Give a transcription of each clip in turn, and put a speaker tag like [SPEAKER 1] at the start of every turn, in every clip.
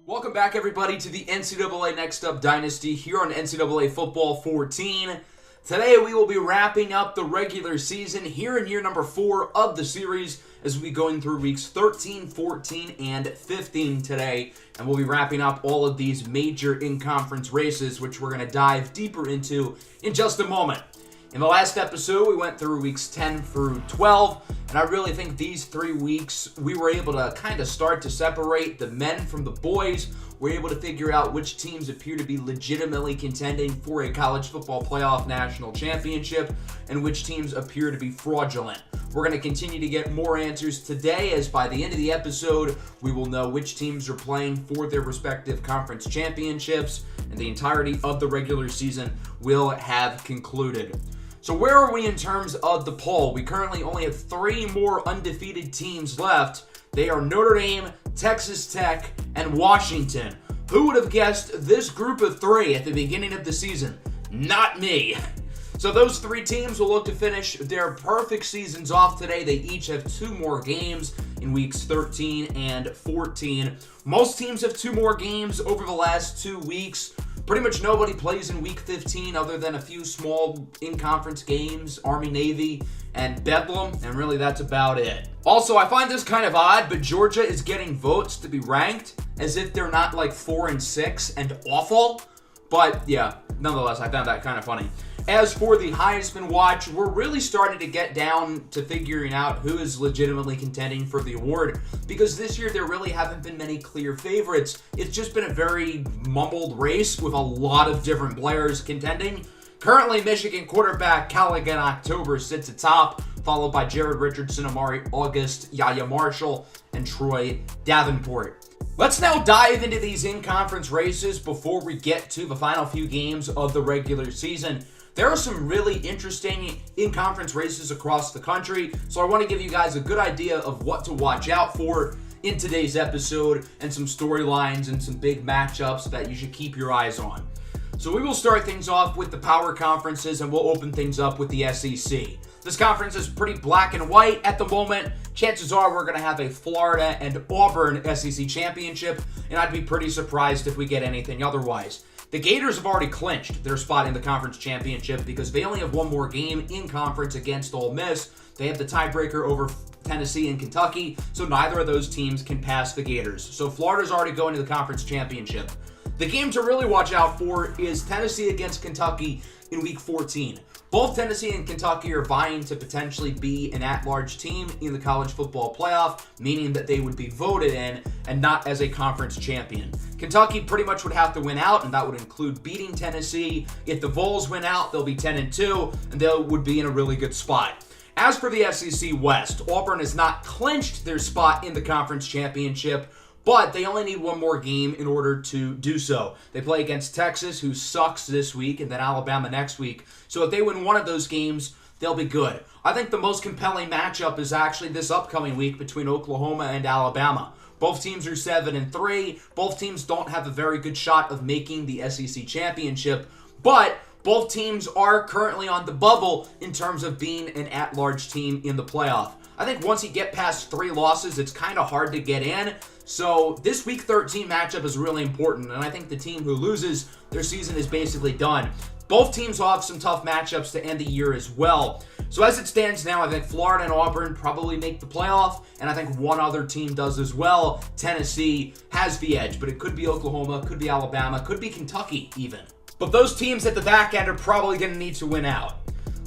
[SPEAKER 1] Welcome back, everybody, to the NCAA Next Up Dynasty here on NCAA Football 14. Today, we will be wrapping up the regular season here in year number 4 of the series as we go in through weeks 13, 14, and 15 today. And we'll be wrapping up all of these major in-conference races, which we're going to dive deeper into in just a moment. In the last episode, we went through weeks 10 through 12, and I really think these 3 weeks, we were able to kind of start to separate the men from the boys. We're able to figure out which teams appear to be legitimately contending for a college football playoff national championship, and which teams appear to be fraudulent. We're going to continue to get more answers today, as by the end of the episode, we will know which teams are playing for their respective conference championships, and the entirety of the regular season will have concluded. So where are we in terms of the poll? We currently only have 3 more undefeated teams left. They are Notre Dame, Texas Tech, and Washington. Who would have guessed this group of 3 at the beginning of the season? Not me. So those 3 teams will look to finish their perfect seasons off today. They each have 2 more games in weeks 13 and 14. Most teams have 2 more games over the last 2 weeks. Pretty much nobody plays in week 15 other than a few small in-conference games, Army-Navy, and Bedlam, and really that's about it. Also, I find this kind of odd, but Georgia is getting votes to be ranked as if they're not like 4 and 6 and awful. But yeah, nonetheless, I found that kind of funny. As for the Heisman watch, we're really starting to get down to figuring out who is legitimately contending for the award, because this year there really haven't been many clear favorites. It's just been a very mumbled race with a lot of different players contending. Currently, Michigan quarterback Callaghan October sits atop, followed by Jared Richardson, Amari August, Yaya Marshall, and Troy Davenport. Let's now dive into these in-conference races before we get to the final few games of the regular season. There are some really interesting in-conference races across the country, so I want to give you guys a good idea of what to watch out for in today's episode and some storylines and some big matchups that you should keep your eyes on. So we will start things off with the power conferences, and we'll open things up with the SEC. This conference is pretty black and white at the moment. Chances are we're going to have a Florida and Auburn SEC championship, and I'd be pretty surprised if we get anything otherwise. The Gators have already clinched their spot in the conference championship because they only have 1 more game in conference against Ole Miss. They have the tiebreaker over Tennessee and Kentucky, so neither of those teams can pass the Gators. So Florida's already going to the conference championship. The game to really watch out for is Tennessee against Kentucky in week 14. Both Tennessee and Kentucky are vying to potentially be an at-large team in the college football playoff, meaning that they would be voted in and not as a conference champion. Kentucky pretty much would have to win out, and that would include beating Tennessee. If the Vols win out, they'll be 10-2, and they would be in a really good spot. As for the SEC West, Auburn has not clinched their spot in the conference championship, but they only need 1 more game in order to do so. They play against Texas, who sucks this week, and then Alabama next week. So if they win one of those games, they'll be good. I think the most compelling matchup is actually this upcoming week between Oklahoma and Alabama. Both teams are 7-3. Both teams don't have a very good shot of making the SEC championship, but both teams are currently on the bubble in terms of being an at-large team in the playoff. I think once you get past 3 losses, it's kind of hard to get in. So this week 13 matchup is really important, and I think the team who loses, their season is basically done. Both teams will have some tough matchups to end the year as well. So as it stands now, I think Florida and Auburn probably make the playoff, and I think one other team does as well. Tennessee has the edge, but it could be Oklahoma, could be Alabama, could be Kentucky even. But those teams at the back end are probably going to need to win out.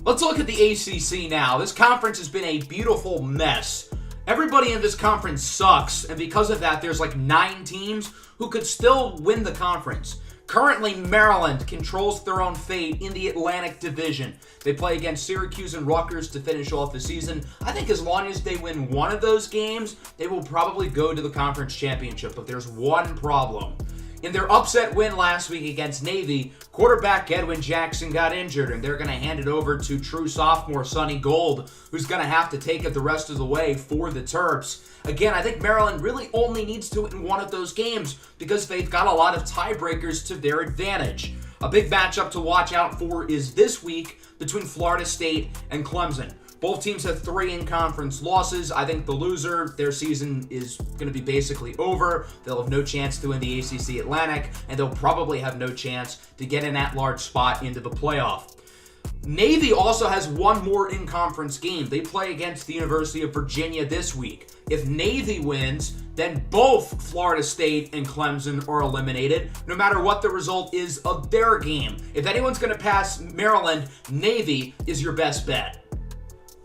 [SPEAKER 1] Let's look at the ACC now. This conference has been a beautiful mess. Everybody in this conference sucks, and because of that, there's like 9 teams who could still win the conference. Currently, Maryland controls their own fate in the Atlantic Division. They play against Syracuse and Rutgers to finish off the season. I think as long as they win one of those games, they will probably go to the conference championship, but there's one problem. In their upset win last week against Navy, quarterback Edwin Jackson got injured, and they're going to hand it over to true sophomore Sonny Gold, who's going to have to take it the rest of the way for the Terps. Again, I think Maryland really only needs to win one of those games because they've got a lot of tiebreakers to their advantage. A big matchup to watch out for is this week between Florida State and Clemson. Both teams have 3 in-conference losses. I think the loser, their season is going to be basically over. They'll have no chance to win the ACC Atlantic, and they'll probably have no chance to get an at-large spot into the playoff. Navy also has 1 more in-conference game. They play against the University of Virginia this week. If Navy wins, then both Florida State and Clemson are eliminated, no matter what the result is of their game. If anyone's going to pass Maryland, Navy is your best bet.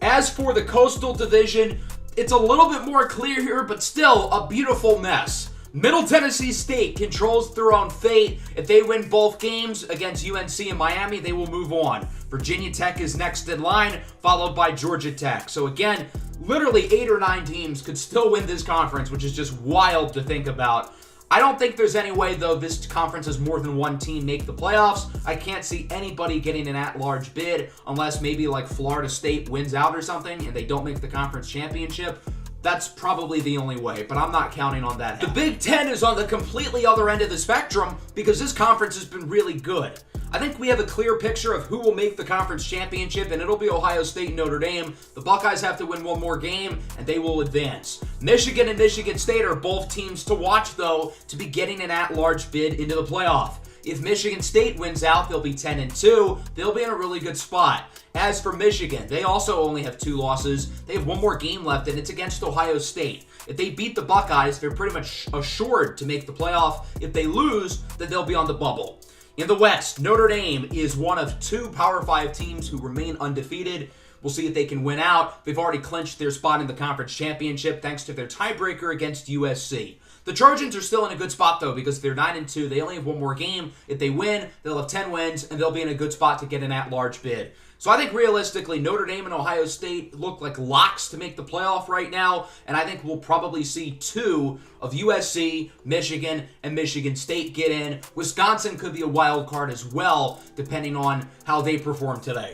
[SPEAKER 1] As for the Coastal Division, it's a little bit more clear here, but still a beautiful mess. Middle Tennessee State controls their own fate. If they win both games against UNC and Miami, they will move on. Virginia Tech is next in line, followed by Georgia Tech. So again, literally 8 or 9 teams could still win this conference, which is just wild to think about. I don't think there's any way, though, this conference has more than 1 team make the playoffs. I can't see anybody getting an at-large bid unless maybe like Florida State wins out or something and they don't make the conference championship. That's probably the only way, but I'm not counting on that. The Big Ten is on the completely other end of the spectrum because this conference has been really good. I think we have a clear picture of who will make the conference championship, and it'll be Ohio State and Notre Dame. The Buckeyes have to win 1 more game, and they will advance. Michigan and Michigan State are both teams to watch, though, to be getting an at-large bid into the playoff. If Michigan State wins out, they'll be 10-2. They'll be in a really good spot. As for Michigan, they also only have 2 losses. They have 1 more game left, and it's against Ohio State. If they beat the Buckeyes, they're pretty much assured to make the playoff. If they lose, then they'll be on the bubble. In the West, Notre Dame is one of 2 Power 5 teams who remain undefeated. We'll see if they can win out. They've already clinched their spot in the conference championship thanks to their tiebreaker against USC. The Trojans are still in a good spot, though, because they're 9-2. They only have 1 more game. If they win, they'll have 10 wins, and they'll be in a good spot to get an at-large bid. So I think realistically, Notre Dame and Ohio State look like locks to make the playoff right now, and I think we'll probably see 2 of USC, Michigan, and Michigan State get in. Wisconsin could be a wild card as well, depending on how they perform today.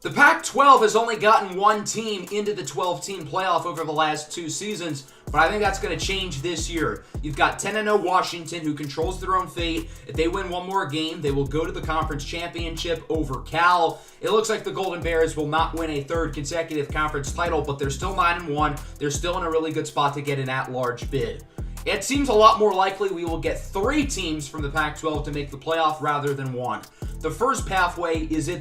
[SPEAKER 1] The Pac-12 has only gotten 1 team into the 12-team playoff over the last 2 seasons, but I think that's going to change this year. You've got 10-0 Washington, who controls their own fate. If they win 1 more game, they will go to the conference championship over Cal. It looks like the Golden Bears will not win a 3rd consecutive conference title, but they're still 9-1. They're still in a really good spot to get an at-large bid. It seems a lot more likely we will get 3 teams from the Pac-12 to make the playoff rather than 1. The first pathway is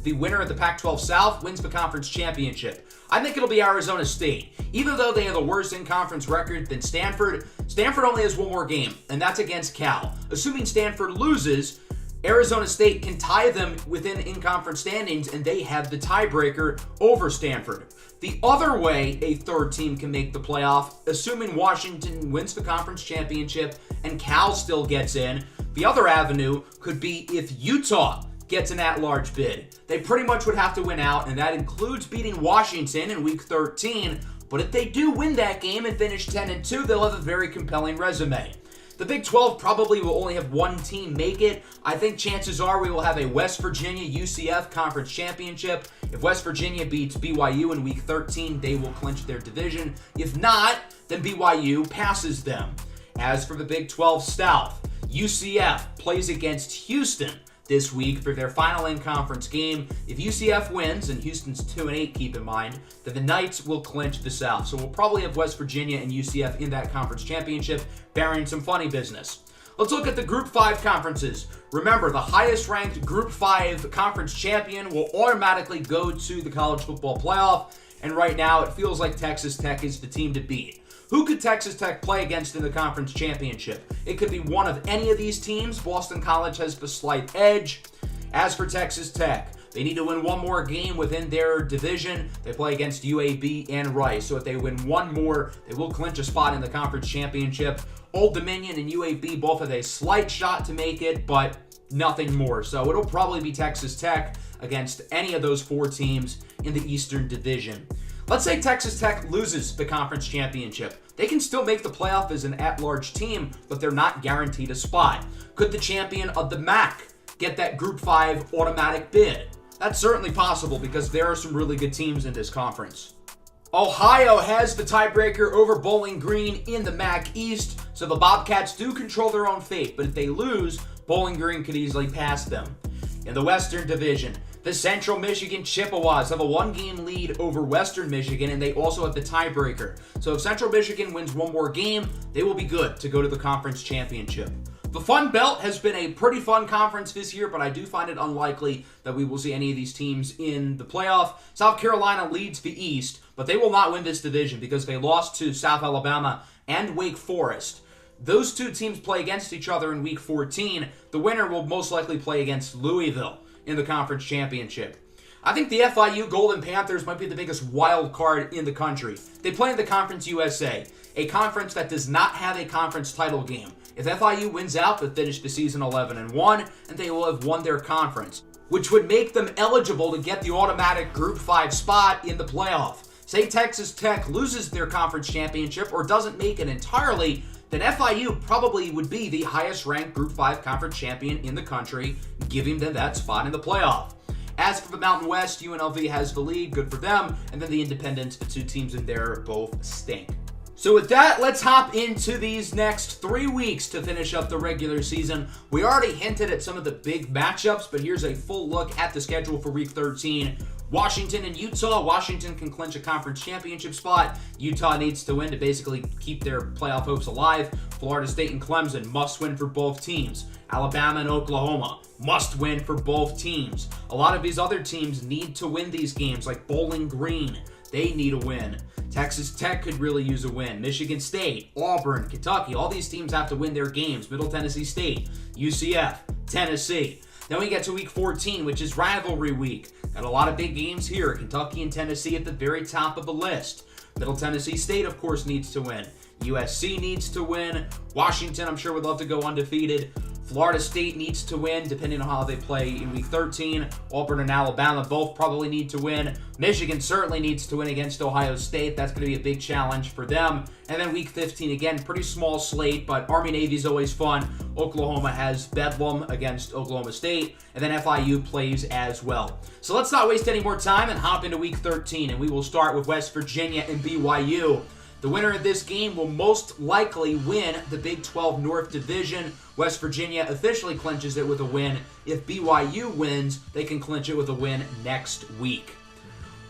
[SPEAKER 1] the winner of the Pac-12 South wins the conference championship. I think it'll be Arizona State. Even though they have a worse in-conference record than Stanford, Stanford only has 1 more game, and that's against Cal. Assuming Stanford loses, Arizona State can tie them within in-conference standings, and they have the tiebreaker over Stanford. The other way a 3rd team can make the playoff, assuming Washington wins the conference championship and Cal still gets in, the other avenue could be if Utah gets an at-large bid. They pretty much would have to win out, and that includes beating Washington in Week 13. But if they do win that game and finish 10-2, they'll have a very compelling resume. The Big 12 probably will only have 1 team make it. I think chances are we will have a West Virginia-UCF conference championship. If West Virginia beats BYU in Week 13, they will clinch their division. If not, then BYU passes them. As for the Big 12 South, UCF plays against Houston this week for their final in-conference game. If UCF wins, and Houston's 2-8, keep in mind, then the Knights will clinch the South. So we'll probably have West Virginia and UCF in that conference championship, barring some funny business. Let's look at the Group 5 conferences. Remember, the highest-ranked Group 5 conference champion will automatically go to the college football playoff, and right now it feels like Texas Tech is the team to beat. Who could Texas Tech play against in the conference championship? It could be one of any of these teams. Boston College has the slight edge. As for Texas Tech, they need to win 1 more game within their division. They play against UAB and Rice. So if they win 1 more, they will clinch a spot in the conference championship. Old Dominion and UAB both have a slight shot to make it, but nothing more. So it'll probably be Texas Tech against any of those 4 teams in the Eastern Division. Let's say Texas Tech loses the conference championship. They can still make the playoff as an at-large team, but they're not guaranteed a spot. Could the champion of the MAC get that Group 5 automatic bid? That's certainly possible because there are some really good teams in this conference. Ohio has the tiebreaker over Bowling Green in the MAC East, so the Bobcats do control their own fate, but if they lose, Bowling Green could easily pass them. In the Western Division, The Central Michigan Chippewas have a one-game lead over Western Michigan, and they also have the tiebreaker. So if Central Michigan wins one more game, they will be good to go to the conference championship. The Fun Belt has been a pretty fun conference this year, but I do find it unlikely that we will see any of these teams in the playoff. South Carolina leads the East, but they will not win this division because they lost to South Alabama and Wake Forest. Those two teams play against each other in Week 14. The winner will most likely play against Louisville in the conference championship. I think the FIU Golden Panthers might be the biggest wild card in the country. They play in the Conference USA, a conference that does not have a conference title game. If FIU wins out, they'll finish the season 11-1, and they will have won their conference, which would make them eligible to get the automatic Group 5 spot in the playoff. Say Texas Tech loses their conference championship or doesn't make it entirely, then FIU probably would be the highest-ranked Group 5 conference champion in the country, giving them that spot in the playoff. As for the Mountain West, UNLV has the lead, good for them, and then the Independents, the two teams in there, both stink. So with that, let's hop into these next 3 weeks to finish up the regular season. We already hinted at some of the big matchups, but here's a full look at the schedule for Week 13. Washington and Utah. Washington can clinch a conference championship spot. Utah needs to win to basically keep their playoff hopes alive. Florida State and Clemson must win for both teams. Alabama and Oklahoma must win for both teams. A lot of these other teams need to win these games, like Bowling Green. They need a win. Texas Tech could really use a win. Michigan State, Auburn, Kentucky, all these teams have to win their games. Middle Tennessee State, UCF, Tennessee. Then we get to Week 14, which is rivalry week. Got a lot of big games here. Kentucky and Tennessee at the very top of the list. Middle Tennessee State, of course, needs to win. USC needs to win. Washington, I'm sure, would love to go undefeated. Florida State needs to win, depending on how they play in Week 13. Auburn and Alabama both probably need to win. Michigan certainly needs to win against Ohio State. That's going to be a big challenge for them. And then Week 15, again, pretty small slate, but Army-Navy is always fun. Oklahoma has Bedlam against Oklahoma State, and then FIU plays as well. So let's not waste any more time and hop into Week 13, and we will start with West Virginia and BYU. The winner of this game will most likely win the Big 12 North Division. West Virginia officially clinches it with a win. If BYU wins, they can clinch it with a win next week.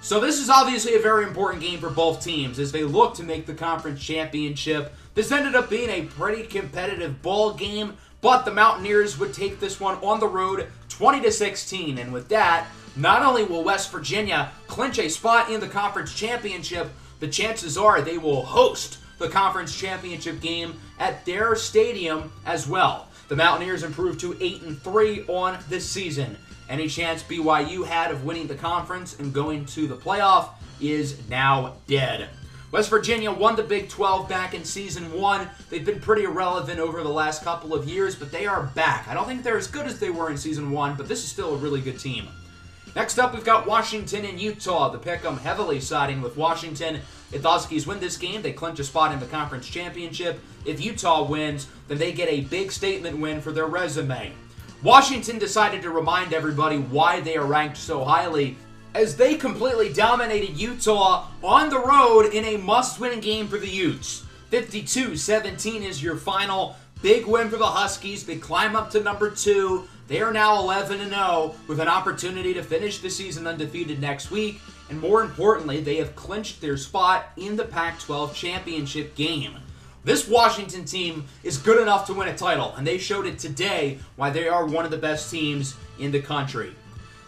[SPEAKER 1] So this is obviously a very important game for both teams as they look to make the conference championship. This ended up being a pretty competitive ball game, but the Mountaineers would take this one on the road 20-16. And with that, not only will West Virginia clinch a spot in the conference championship, the chances are they will host the conference championship game at their stadium as well. The Mountaineers improved to 8-3 on this season. Any chance BYU had of winning the conference and going to the playoff is now dead. West Virginia won the Big 12 back in Season 1. They've been pretty irrelevant over the last couple of years, but they are back. I don't think they're as good as they were in Season 1, but this is still a really good team. Next up, we've got Washington and Utah. The pick'em heavily siding with Washington. If the Huskies win this game, they clinch a spot in the conference championship. If Utah wins, then they get a big statement win for their resume. Washington decided to remind everybody why they are ranked so highly, as they completely dominated Utah on the road in a must-win game for the Utes. 52-17 is your final. Big win for the Huskies. They climb up to number 2. They are now 11-0 with an opportunity to finish the season undefeated next week. And more importantly, they have clinched their spot in the Pac-12 championship game. This Washington team is good enough to win a title, and they showed it today why they are one of the best teams in the country.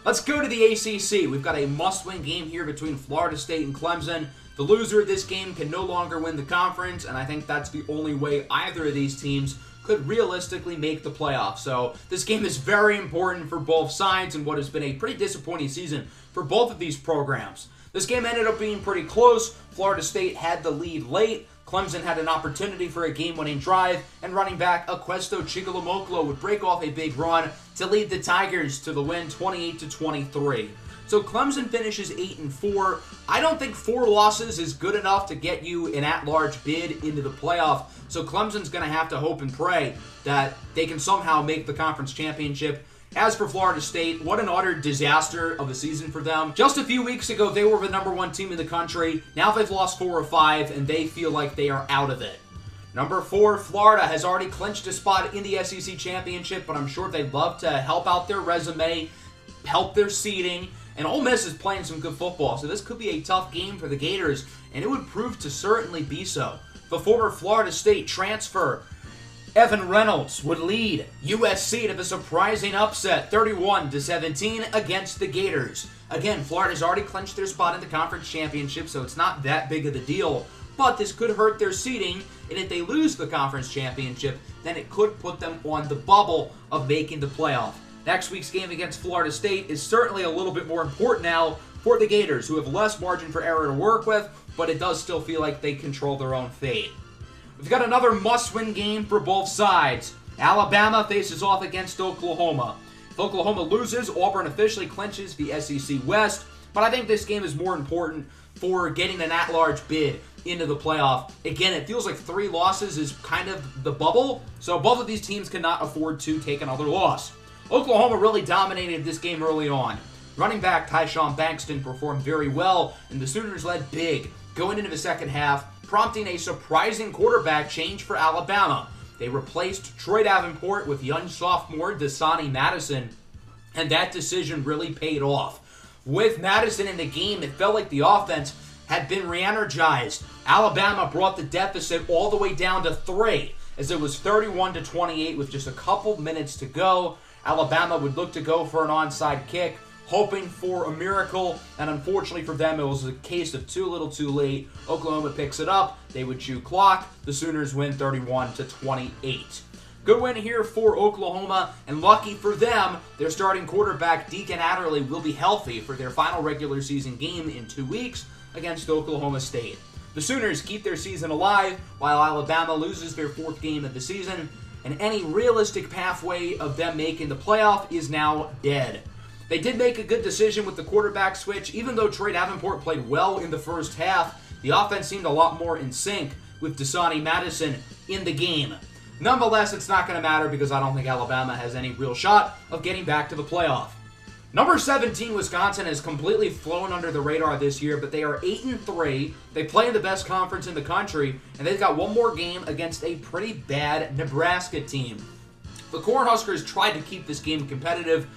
[SPEAKER 1] Let's go to the ACC. We've got a must-win game here between Florida State and Clemson. The loser of this game can no longer win the conference, and I think that's the only way either of these teams could realistically make the playoffs. So this game is very important for both sides in what has been a pretty disappointing season for both of these programs. This game ended up being pretty close. Florida State had the lead late. Clemson had an opportunity for a game-winning drive, and running back Aquesto Chigalamoklo would break off a big run to lead the Tigers to the win 28-23. So Clemson finishes 8-4. I don't think 4 losses is good enough to get you an at-large bid into the playoff. So Clemson's going to have to hope and pray that they can somehow make the conference championship. As for Florida State, what an utter disaster of a season for them. Just a few weeks ago, they were the number 1 team in the country. Now they've lost 4 or 5, and they feel like they are out of it. Number 4, Florida has already clinched a spot in the SEC championship, but I'm sure they'd love to help out their resume. help their seeding. And Ole Miss is playing some good football, so this could be a tough game for the Gators, and it would prove to certainly be so. The former Florida State transfer, Evan Reynolds, would lead USC to the surprising upset, 31-17 against the Gators. Again, Florida's already clinched their spot in the conference championship, so it's not that big of a deal. But this could hurt their seeding, and if they lose the conference championship, then it could put them on the bubble of making the playoff. Next week's game against Florida State is certainly a little bit more important now for the Gators, who have less margin for error to work with, but it does still feel like they control their own fate. We've got another must-win game for both sides. Alabama faces off against Oklahoma. If Oklahoma loses, Auburn officially clinches the SEC West, but I think this game is more important for getting an at-large bid into the playoff. Again, it feels like 3 losses is kind of the bubble, so both of these teams cannot afford to take another loss. Oklahoma really dominated this game early on. Running back Tyshawn Bankston performed very well, and the Sooners led big going into the second half, prompting a surprising quarterback change for Alabama. They replaced Troy Davenport with young sophomore Dasani Madison, and that decision really paid off. With Madison in the game, it felt like the offense had been re-energized. Alabama brought the deficit all the way down to 3, as it was 31-28 with just a couple minutes to go. Alabama would look to go for an onside kick, hoping for a miracle, and unfortunately for them, it was a case of too little too late. Oklahoma picks it up, they would chew clock, the Sooners win 31-28. Good win here for Oklahoma, and lucky for them, their starting quarterback Deacon Adderley will be healthy for their final regular season game in 2 weeks against Oklahoma State. The Sooners keep their season alive, while Alabama loses their 4th game of the season, and any realistic pathway of them making the playoff is now dead. They did make a good decision with the quarterback switch. Even though Troy Davenport played well in the first half, the offense seemed a lot more in sync with Dasani Madison in the game. Nonetheless, it's not going to matter because I don't think Alabama has any real shot of getting back to the playoff. Number 17, Wisconsin, has completely flown under the radar this year, but they are 8-3. They play in the best conference in the country, and they've got one more game against a pretty bad Nebraska team. The Cornhuskers tried to keep this game competitive,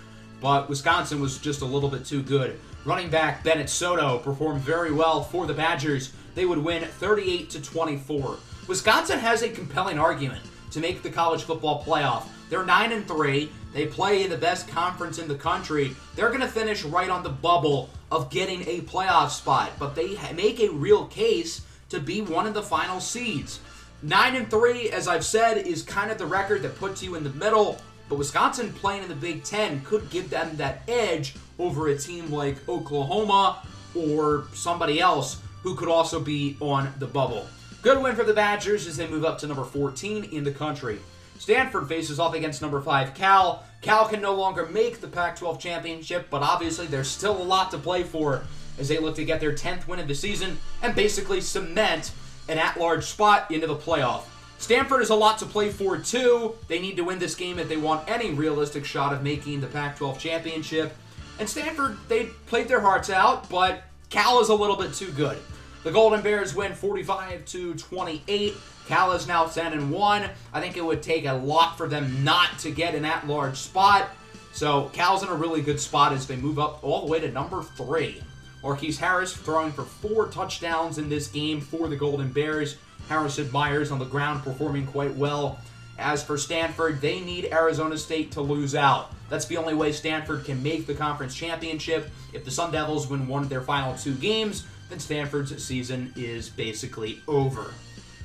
[SPEAKER 1] but Wisconsin was just a little bit too good. Running back Bennett Soto performed very well for the Badgers. They would win 38-24. Wisconsin has a compelling argument to make the college football playoff. They're 9-3. They play in the best conference in the country. They're going to finish right on the bubble of getting a playoff spot, but they make a real case to be one of the final seeds. 9-3, as I've said, is kind of the record that puts you in the middle, but Wisconsin playing in the Big Ten could give them that edge over a team like Oklahoma or somebody else who could also be on the bubble. Good win for the Badgers as they move up to number 14 in the country. Stanford faces off against number 5 Cal. Cal can no longer make the Pac-12 championship, but obviously there's still a lot to play for as they look to get their 10th win of the season and basically cement an at-large spot into the playoff. Stanford has a lot to play for too. They need to win this game if they want any realistic shot of making the Pac-12 championship. And Stanford, they played their hearts out, but Cal is a little bit too good. The Golden Bears win 45-28. Cal is now 10-1. I think it would take a lot for them not to get an at-large spot. So Cal's in a really good spot as they move up all the way to number 3. Marquise Harris throwing for 4 touchdowns in this game for the Golden Bears. Harrison Myers on the ground performing quite well. As for Stanford, they need Arizona State to lose out. That's the only way Stanford can make the conference championship. If the Sun Devils win one of their final 2 games, then Stanford's season is basically over.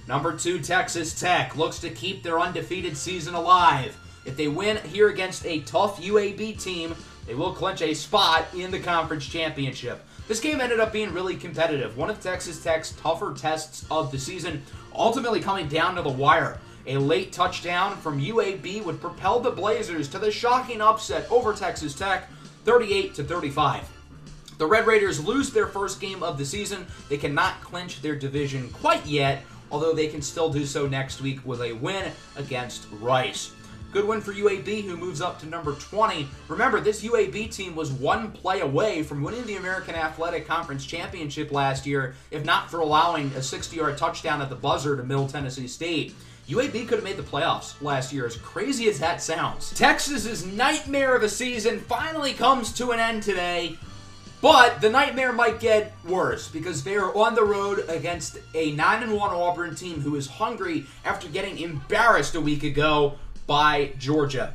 [SPEAKER 1] Number 2, Texas Tech looks to keep their undefeated season alive. If they win here against a tough UAB team, they will clinch a spot in the conference championship. This game ended up being really competitive. One of Texas Tech's tougher tests of the season, ultimately coming down to the wire. A late touchdown from UAB would propel the Blazers to the shocking upset over Texas Tech, 38-35. The Red Raiders lose their first game of the season. They cannot clinch their division quite yet, although they can still do so next week with a win against Rice. Good win for UAB, who moves up to number 20. Remember, this UAB team was one play away from winning the American Athletic Conference Championship last year, if not for allowing a 60-yard touchdown at the buzzer to Middle Tennessee State. UAB could have made the playoffs last year, as crazy as that sounds. Texas's nightmare of a season finally comes to an end today, but the nightmare might get worse because they are on the road against a 9-1 Auburn team who is hungry after getting embarrassed a week ago by Georgia.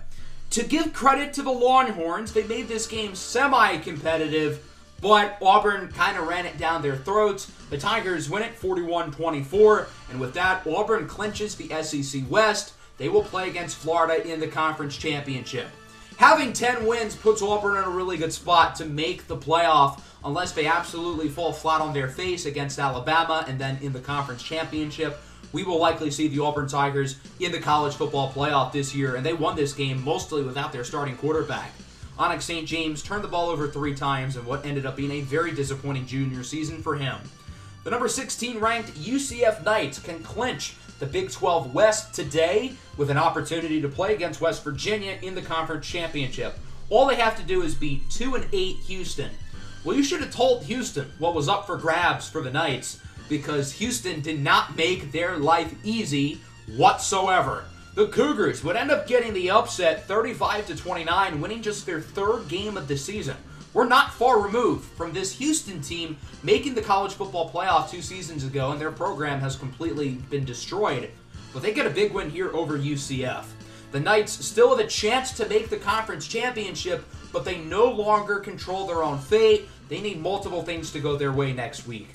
[SPEAKER 1] To give credit to the Longhorns, they made this game semi-competitive, but Auburn kind of ran it down their throats. The Tigers win it 41-24, and with that, Auburn clinches the SEC West. They will play against Florida in the conference championship. Having 10 wins puts Auburn in a really good spot to make the playoff, unless they absolutely fall flat on their face against Alabama, and then in the conference championship, we will likely see the Auburn Tigers in the college football playoff this year, and they won this game mostly without their starting quarterback. Onyx St. James turned the ball over 3 times in what ended up being a very disappointing junior season for him. The number 16 ranked UCF Knights can clinch the Big 12 West today with an opportunity to play against West Virginia in the conference championship. All they have to do is beat 2-8 Houston. Well, you should have told Houston what was up for grabs for the Knights, because Houston did not make their life easy whatsoever. The Cougars would end up getting the upset 35-29, winning just their 3rd game of the season. We're not far removed from this Houston team making the college football playoff 2 seasons ago, and their program has completely been destroyed. But they get a big win here over UCF. The Knights still have a chance to make the conference championship, but they no longer control their own fate. They need multiple things to go their way next week.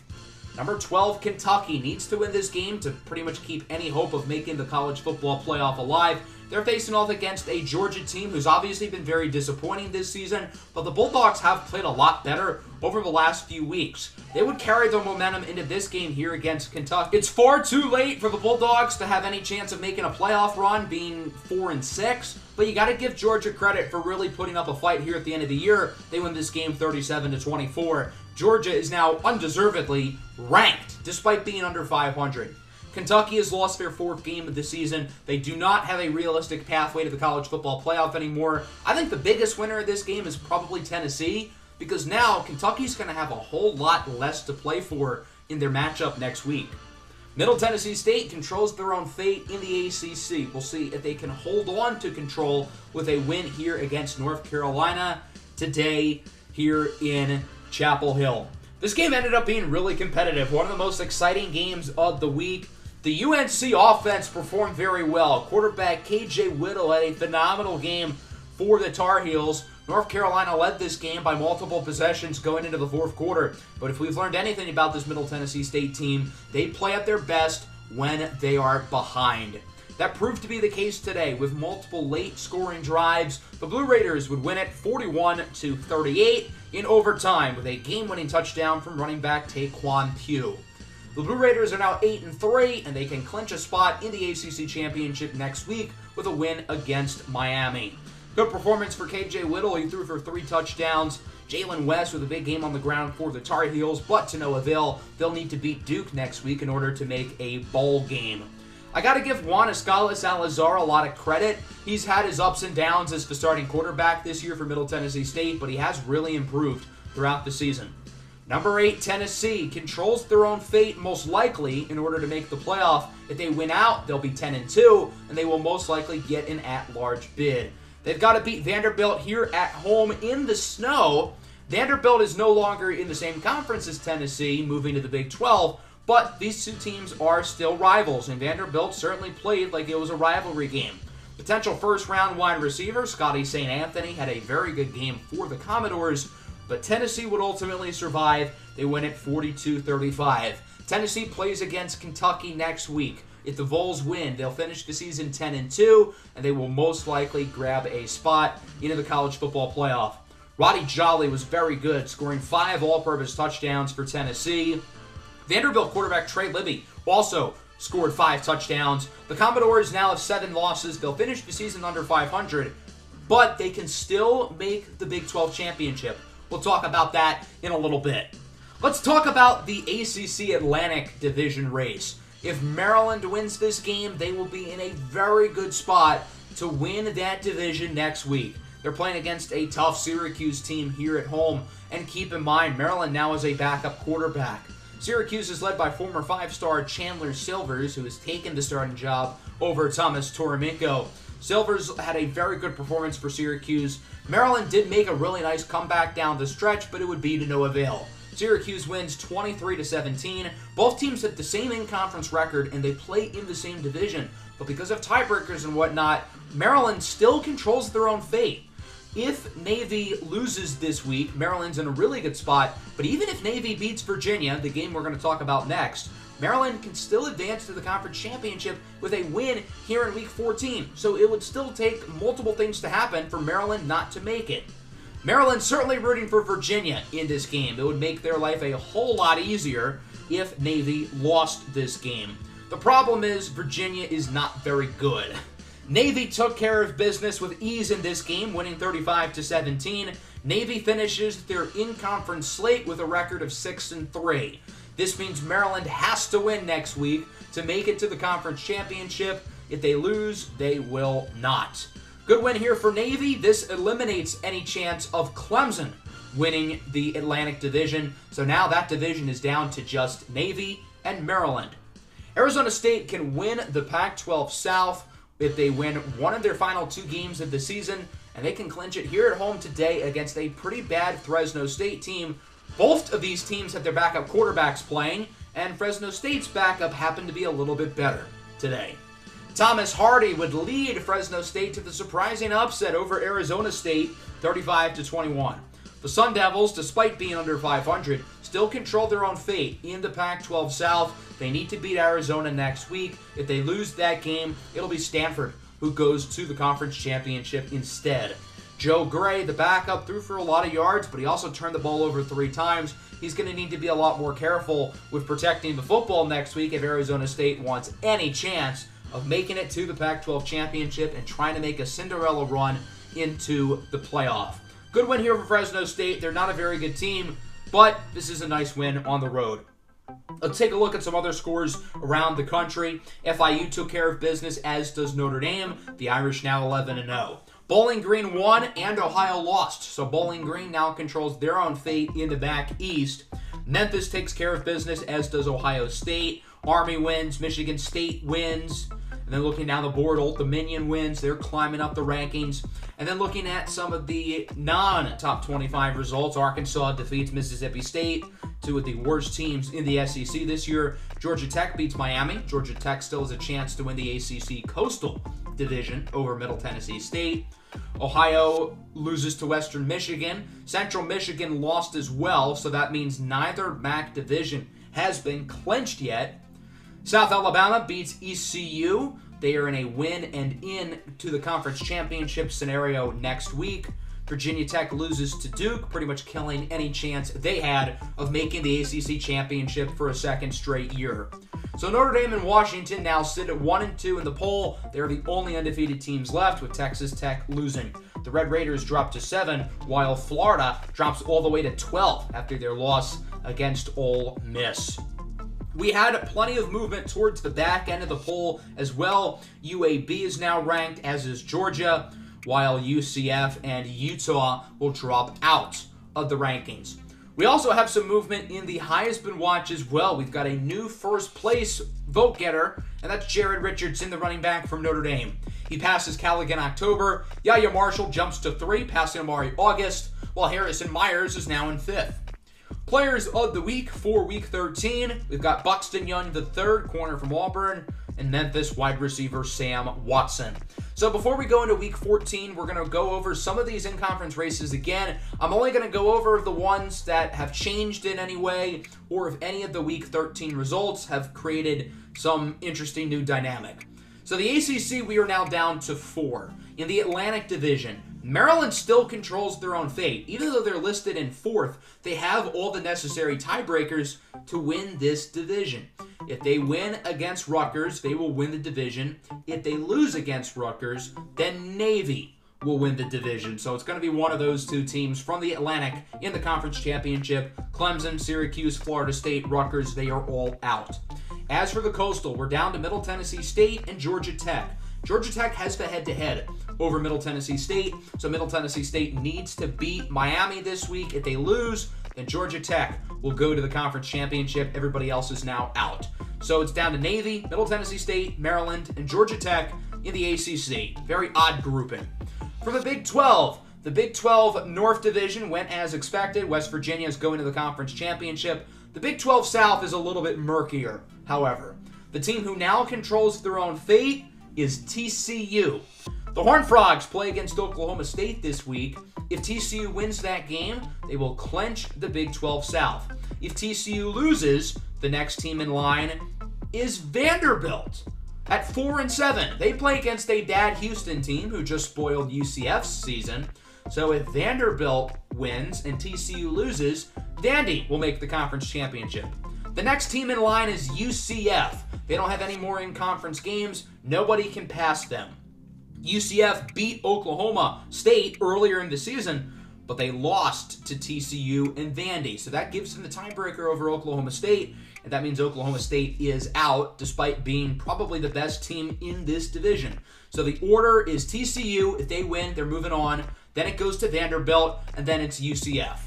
[SPEAKER 1] Number 12, Kentucky needs to win this game to pretty much keep any hope of making the college football playoff alive. They're facing off against a Georgia team who's obviously been very disappointing this season, but the Bulldogs have played a lot better over the last few weeks. They would carry their momentum into this game here against Kentucky. It's far too late for the Bulldogs to have any chance of making a playoff run, being 4-6, but you got to give Georgia credit for really putting up a fight here at the end of the year. They win this game 37-24. Georgia is now undeservedly ranked, despite being under 500. Kentucky has lost their 4th game of the season. They do not have a realistic pathway to the college football playoff anymore. I think the biggest winner of this game is probably Tennessee, because now Kentucky's going to have a whole lot less to play for in their matchup next week. Middle Tennessee State controls their own fate in the ACC. We'll see if they can hold on to control with a win here against North Carolina today here in Chapel Hill. This game ended up being really competitive, one of the most exciting games of the week. The UNC offense performed very well. Quarterback KJ Whittle had a phenomenal game for the Tar Heels. North Carolina led this game by multiple possessions going into the 4th quarter. But if we've learned anything about this Middle Tennessee State team, they play at their best when they are behind. That proved to be the case today with multiple late scoring drives. The Blue Raiders would win it 41-38 in overtime with a game-winning touchdown from running back Taquan Pugh. The Blue Raiders are now 8-3, and they can clinch a spot in the ACC Championship next week with a win against Miami. Good performance for KJ Whittle. He threw for 3 touchdowns. Jalen West with a big game on the ground for the Tar Heels, but to no avail. They'll need to beat Duke next week in order to make a bowl game. I got to give Juan Escala-Salazar a lot of credit. He's had his ups and downs as the starting quarterback this year for Middle Tennessee State, but he has really improved throughout the season. Number 8, Tennessee controls their own fate most likely in order to make the playoff. If they win out, they'll be 10-2, and they will most likely get an at-large bid. They've got to beat Vanderbilt here at home in the snow. Vanderbilt is no longer in the same conference as Tennessee, moving to the Big 12, but these 2 teams are still rivals, and Vanderbilt certainly played like it was a rivalry game. Potential first-round wide receiver Scotty St. Anthony had a very good game for the Commodores, but Tennessee would ultimately survive. They win it 42-35. Tennessee plays against Kentucky next week. If the Vols win, they'll finish the season 10-2, and they will most likely grab a spot into the college football playoff. Roddy Jolly was very good, scoring 5 all-purpose touchdowns for Tennessee. Vanderbilt quarterback Trey Libby also scored 5 touchdowns. The Commodores now have 7 losses. They'll finish the season under 500, but they can still make the Big 12 championship. We'll talk about that in a little bit. Let's talk about the ACC Atlantic Division race. If Maryland wins this game, they will be in a very good spot to win that division next week. They're playing against a tough Syracuse team here at home. And keep in mind, Maryland now has a backup quarterback. Syracuse is led by former 5-star Chandler Silvers, who has taken the starting job over Thomas Torriminco. Silvers had a very good performance for Syracuse. Maryland did make a really nice comeback down the stretch, but it would be to no avail. Syracuse wins 23-17. Both teams have the same in-conference record, and they play in the same division. But because of tiebreakers and whatnot, Maryland still controls their own fate. If Navy loses this week, Maryland's in a really good spot. But even if Navy beats Virginia, the game we're going to talk about next, Maryland can still advance to the conference championship with a win here in Week 14. So it would still take multiple things to happen for Maryland not to make it. Maryland's certainly rooting for Virginia in this game. It would make their life a whole lot easier if Navy lost this game. The problem is Virginia is not very good. Navy took care of business with ease in this game, winning 35-17. Navy finishes their in-conference slate with a record of 6-3. This means Maryland has to win next week to make it to the conference championship. If they lose, they will not. Good win here for Navy. This eliminates any chance of Clemson winning the Atlantic Division. So now that division is down to just Navy and Maryland. Arizona State can win the Pac-12 South if they win one of their final 2 games of the season, and they can clinch it here at home today against a pretty bad Fresno State team. Both of these teams have their backup quarterbacks playing, and Fresno State's backup happened to be a little bit better today. Thomas Hardy would lead Fresno State to the surprising upset over Arizona State, 35-21. The Sun Devils, despite being under 500, still control their own fate in the Pac-12 South. They need to beat Arizona next week. If they lose that game, it'll be Stanford who goes to the conference championship instead. Joe Gray, the backup, threw for a lot of yards, but he also turned the ball over 3 times. He's going to need to be a lot more careful with protecting the football next week if Arizona State wants any chance of making it to the Pac-12 championship and trying to make a Cinderella run into the playoff. Good win here for Fresno State. They're not a very good team, but this is a nice win on the road. Let's take a look at some other scores around the country. FIU took care of business, as does Notre Dame. The Irish now 11-0. Bowling Green won and Ohio lost, so Bowling Green now controls their own fate in the back east. Memphis takes care of business, as does Ohio State. Army wins, Michigan State wins. And then looking down the board, Old Dominion wins. They're climbing up the rankings. And then looking at some of the non-top 25 results, Arkansas defeats Mississippi State, 2 of the worst teams in the SEC this year. Georgia Tech beats Miami. Georgia Tech still has a chance to win the ACC Coastal Division over Middle Tennessee State. Ohio loses to Western Michigan. Central Michigan lost as well, so that means neither MAC division has been clinched yet. South Alabama beats ECU. They are in a win and in to the conference championship scenario next week. Virginia Tech loses to Duke, pretty much killing any chance they had of making the ACC championship for a second straight year. So Notre Dame and Washington now sit at 1-2 in the poll. They're the only undefeated teams left, with Texas Tech losing. The Red Raiders drop to 7, while Florida drops all the way to 12 after their loss against Ole Miss. We had plenty of movement towards the back end of the poll as well. UAB is now ranked, as is Georgia, while UCF and Utah will drop out of the rankings. We also have some movement in the Heisman watch as well. We've got a new first place vote getter, and that's Jared Richardson, the running back from Notre Dame. He passes Callaghan October. Yahya Marshall jumps to 3, passing Amari August, while Harrison Myers is now in 5th. Players of the week for Week 13, we've got Buxton Young III, corner from Auburn, and Memphis wide receiver Sam Watson. So before we go into Week 14, we're going to go over some of these in-conference races again. I'm only going to go over the ones that have changed in any way, or if any of the Week 13 results have created some interesting new dynamic. So the ACC, we are now down to 4. In the Atlantic Division, Maryland still controls their own fate. Even though they're listed in 4th, they have all the necessary tiebreakers to win this division. If they win against Rutgers, they will win the division. If they lose against Rutgers, then Navy will win the division. So it's going to be one of those 2 teams from the Atlantic in the conference championship. Clemson, Syracuse, Florida State, Rutgers, they are all out. As for the Coastal, we're down to Middle Tennessee State and Georgia Tech. Georgia Tech has the head-to-head over Middle Tennessee State, so Middle Tennessee State needs to beat Miami this week. If they lose, then Georgia Tech will go to the conference championship. Everybody else is now out. So it's down to Navy, Middle Tennessee State, Maryland, and Georgia Tech in the ACC. Very odd grouping. For the Big 12, the Big 12 North Division went as expected. West Virginia is going to the conference championship. The Big 12 South is a little bit murkier, however. The team who now controls their own fate is TCU. The Horned Frogs play against Oklahoma State this week. If TCU wins that game, they will clinch the Big 12 South. If TCU loses, the next team in line is Vanderbilt at 4-7. They play against a Dad Houston team who just spoiled UCF's season. So if Vanderbilt wins and TCU loses, Vandy will make the conference championship. The next team in line is UCF. They don't have any more in-conference games. Nobody can pass them. UCF beat Oklahoma State earlier in the season, but they lost to TCU and Vandy. So that gives them the tiebreaker over Oklahoma State, and that means Oklahoma State is out despite being probably the best team in this division. So the order is TCU. If they win, they're moving on. Then it goes to Vanderbilt, and then it's UCF.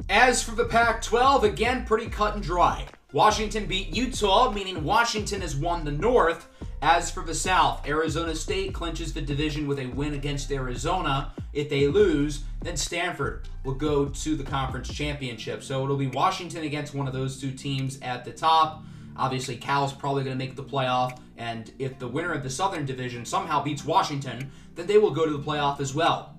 [SPEAKER 1] As for the Pac-12, again, pretty cut and dry. Washington beat Utah, meaning Washington has won the North. As for the South, Arizona State clinches the division with a win against Arizona. If they lose, then Stanford will go to the conference championship. So it'll be Washington against one of those two teams at the top. Obviously, Cal's probably going to make the playoff, and if the winner of the Southern Division somehow beats Washington, then they will go to the playoff as well.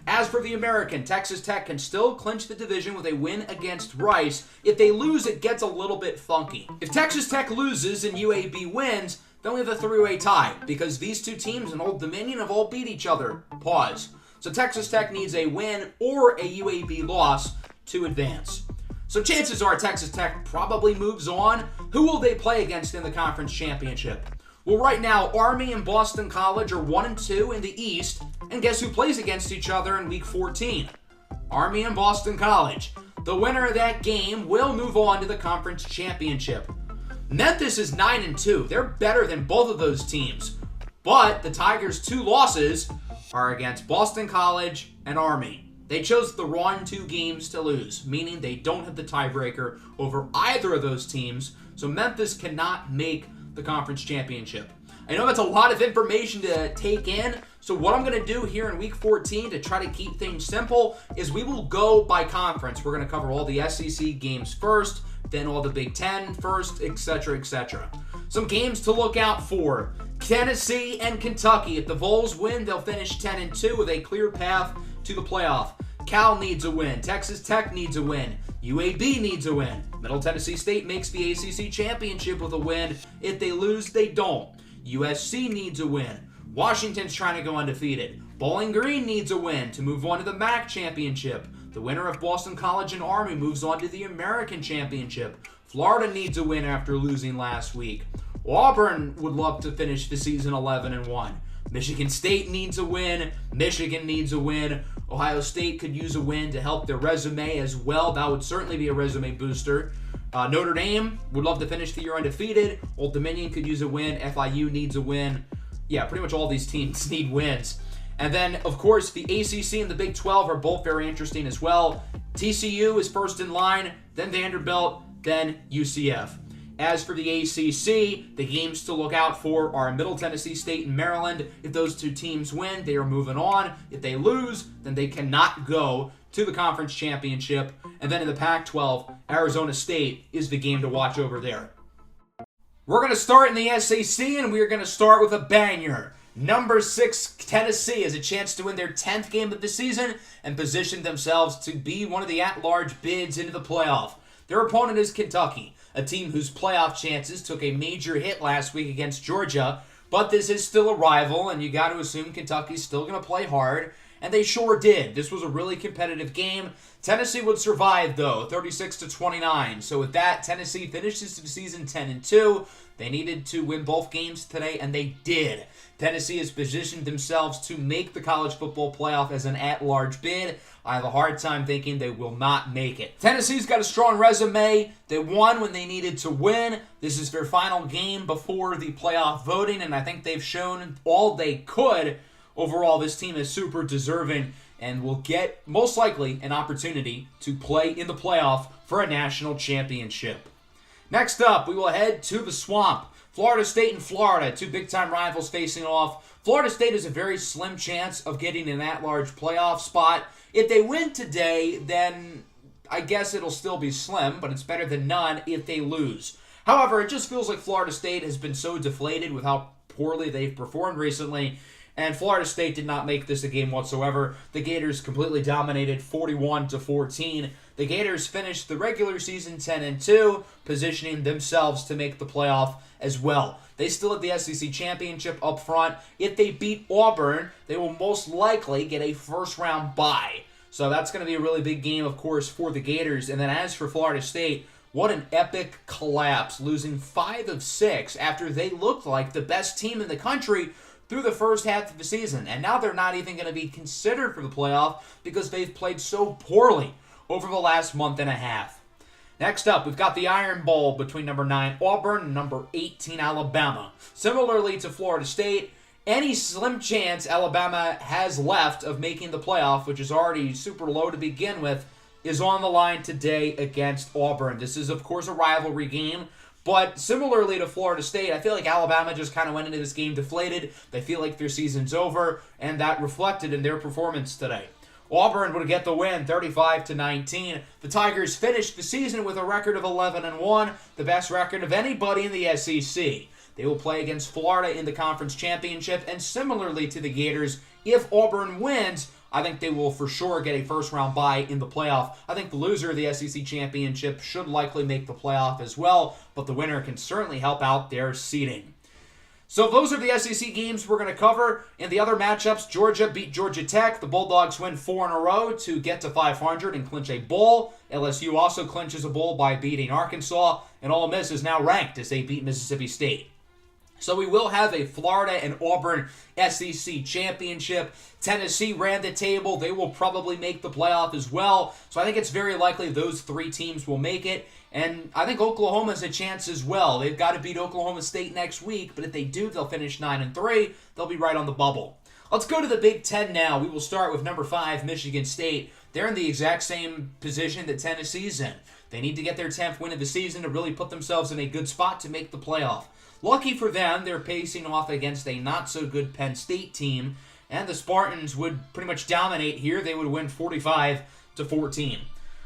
[SPEAKER 1] As for the American, Texas Tech can still clinch the division with a win against Rice. If they lose, it gets a little bit funky. If Texas Tech loses and UAB wins, then we have a three-way tie, because these two teams in Old Dominion have all beat each other. Pause. So Texas Tech needs a win or a UAB loss to advance. So chances are Texas Tech probably moves on. Who will they play against in the conference championship? Well, right now, Army and Boston College are 1-2 in the East, and guess who plays against each other in Week 14? Army and Boston College. The winner of that game will move on to the conference championship. Memphis is 9-2. They're better than both of those teams, but the Tigers' two losses are against Boston College and Army. They chose the wrong two games to lose, meaning they don't have the tiebreaker over either of those teams, so Memphis cannot make the conference championship. I know that's a lot of information to take in, so what I'm going to do here in Week 14 to try to keep things simple is we will go by conference. We're going to cover all the SEC games first, then all the Big Ten first, etc., etc. Some games to look out for. Tennessee and Kentucky. If the Vols win, they'll finish 10-2 with a clear path to the playoff. Cal needs a win. Texas Tech needs a win. UAB needs a win. Middle Tennessee State makes the ACC championship with a win. If they lose, they don't. USC needs a win. Washington's trying to go undefeated. Bowling Green needs a win to move on to the MAC championship. The winner of Boston College and Army moves on to the American championship. Florida needs a win after losing last week. Auburn would love to finish the season 11-1. Michigan State needs a win. Michigan needs a win. Ohio State could use a win to help their resume as well. That would certainly be a resume booster. Notre Dame would love to finish the year undefeated. Old Dominion could use a win. FIU needs a win. Yeah, pretty much all these teams need wins. And then, of course, the ACC and the Big 12 are both very interesting as well. TCU is first in line, then Vanderbilt, then UCF. As for the ACC, the games to look out for are Middle Tennessee State and Maryland. If those two teams win, they are moving on. If they lose, then they cannot go to the conference championship. And then in the Pac-12, Arizona State is the game to watch over there. We're going to start in the SEC, and we're going to start with a banger. Number 6, Tennessee has a chance to win their 10th game of the season and position themselves to be one of the at-large bids into the playoff. Their opponent is Kentucky, a team whose playoff chances took a major hit last week against Georgia, but this is still a rival, and you got to assume Kentucky's still going to play hard, and they sure did. This was a really competitive game. Tennessee would survive, though, 36-29. So with that, Tennessee finishes the season 10-2. They needed to win both games today, and they did. Tennessee has positioned themselves to make the college football playoff as an at-large bid. I have a hard time thinking they will not make it. Tennessee's got a strong resume. They won when they needed to win. This is their final game before the playoff voting, and I think they've shown all they could. Overall, this team is super deserving and will get, most likely, an opportunity to play in the playoff for a national championship. Next up, we will head to the Swamp. Florida State and Florida, two big-time rivals facing off. Florida State has a very slim chance of getting an at-large playoff spot. If they win today, then I guess it'll still be slim, but it's better than none if they lose. However, it just feels like Florida State has been so deflated with how poorly they've performed recently, and Florida State did not make this a game whatsoever. The Gators completely dominated 41-14. The Gators finished the regular season 10-2, positioning themselves to make the playoff as well. They still have the SEC championship up front. If they beat Auburn, they will most likely get a first-round bye. So that's going to be a really big game, of course, for the Gators. And then as for Florida State, what an epic collapse, losing 5 of 6 after they looked like the best team in the country through the first half of the season. And now they're not even going to be considered for the playoff because they've played so poorly over the last month and a half. Next up, we've got the Iron Bowl between number 9 Auburn and number 18 Alabama. Similarly to Florida State, any slim chance Alabama has left of making the playoff, which is already super low to begin with, is on the line today against Auburn. This is, of course, a rivalry game, but similarly to Florida State, I feel like Alabama just kind of went into this game deflated. They feel like their season's over, and that reflected in their performance today. Auburn would get the win, 35-19. The Tigers finished the season with a record of 11-1, the best record of anybody in the SEC. They will play against Florida in the conference championship, and similarly to the Gators, if Auburn wins, I think they will for sure get a first-round bye in the playoff. I think the loser of the SEC championship should likely make the playoff as well, but the winner can certainly help out their seeding. So those are the SEC games we're going to cover. In the other matchups, Georgia beat Georgia Tech. The Bulldogs win 4 in a row to get to 500 and clinch a bowl. LSU also clinches a bowl by beating Arkansas, and Ole Miss is now ranked as they beat Mississippi State. So we will have a Florida and Auburn SEC championship. Tennessee ran the table. They will probably make the playoff as well. So I think it's very likely those 3 teams will make it. And I think Oklahoma has a chance as well. They've got to beat Oklahoma State next week, but if they do, they'll finish 9-3. They'll be right on the bubble. Let's go to the Big Ten now. We will start with number 5, Michigan State. They're in the exact same position that Tennessee's in. They need to get their 10th win of the season to really put themselves in a good spot to make the playoff. Lucky for them, they're pacing off against a not-so-good Penn State team, and the Spartans would pretty much dominate here. They would win 45-14.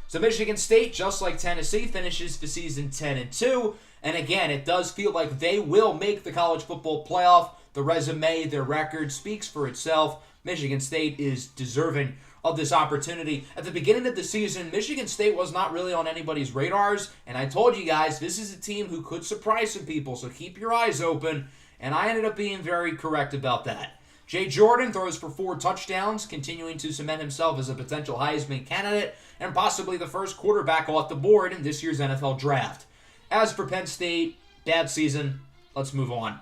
[SPEAKER 1] So Michigan State, just like Tennessee, finishes the season 10-2, and again, it does feel like they will make the college football playoff. The resume, their record speaks for itself. Michigan State is deserving of this opportunity. At the beginning of the season, Michigan State was not really on anybody's radars, and I told you guys this is a team who could surprise some people, so keep your eyes open, and I ended up being very correct about that. Jay Jordan throws for 4 touchdowns, continuing to cement himself as a potential Heisman candidate, and possibly the first quarterback off the board in this year's NFL draft. As for Penn State, bad season. Let's move on.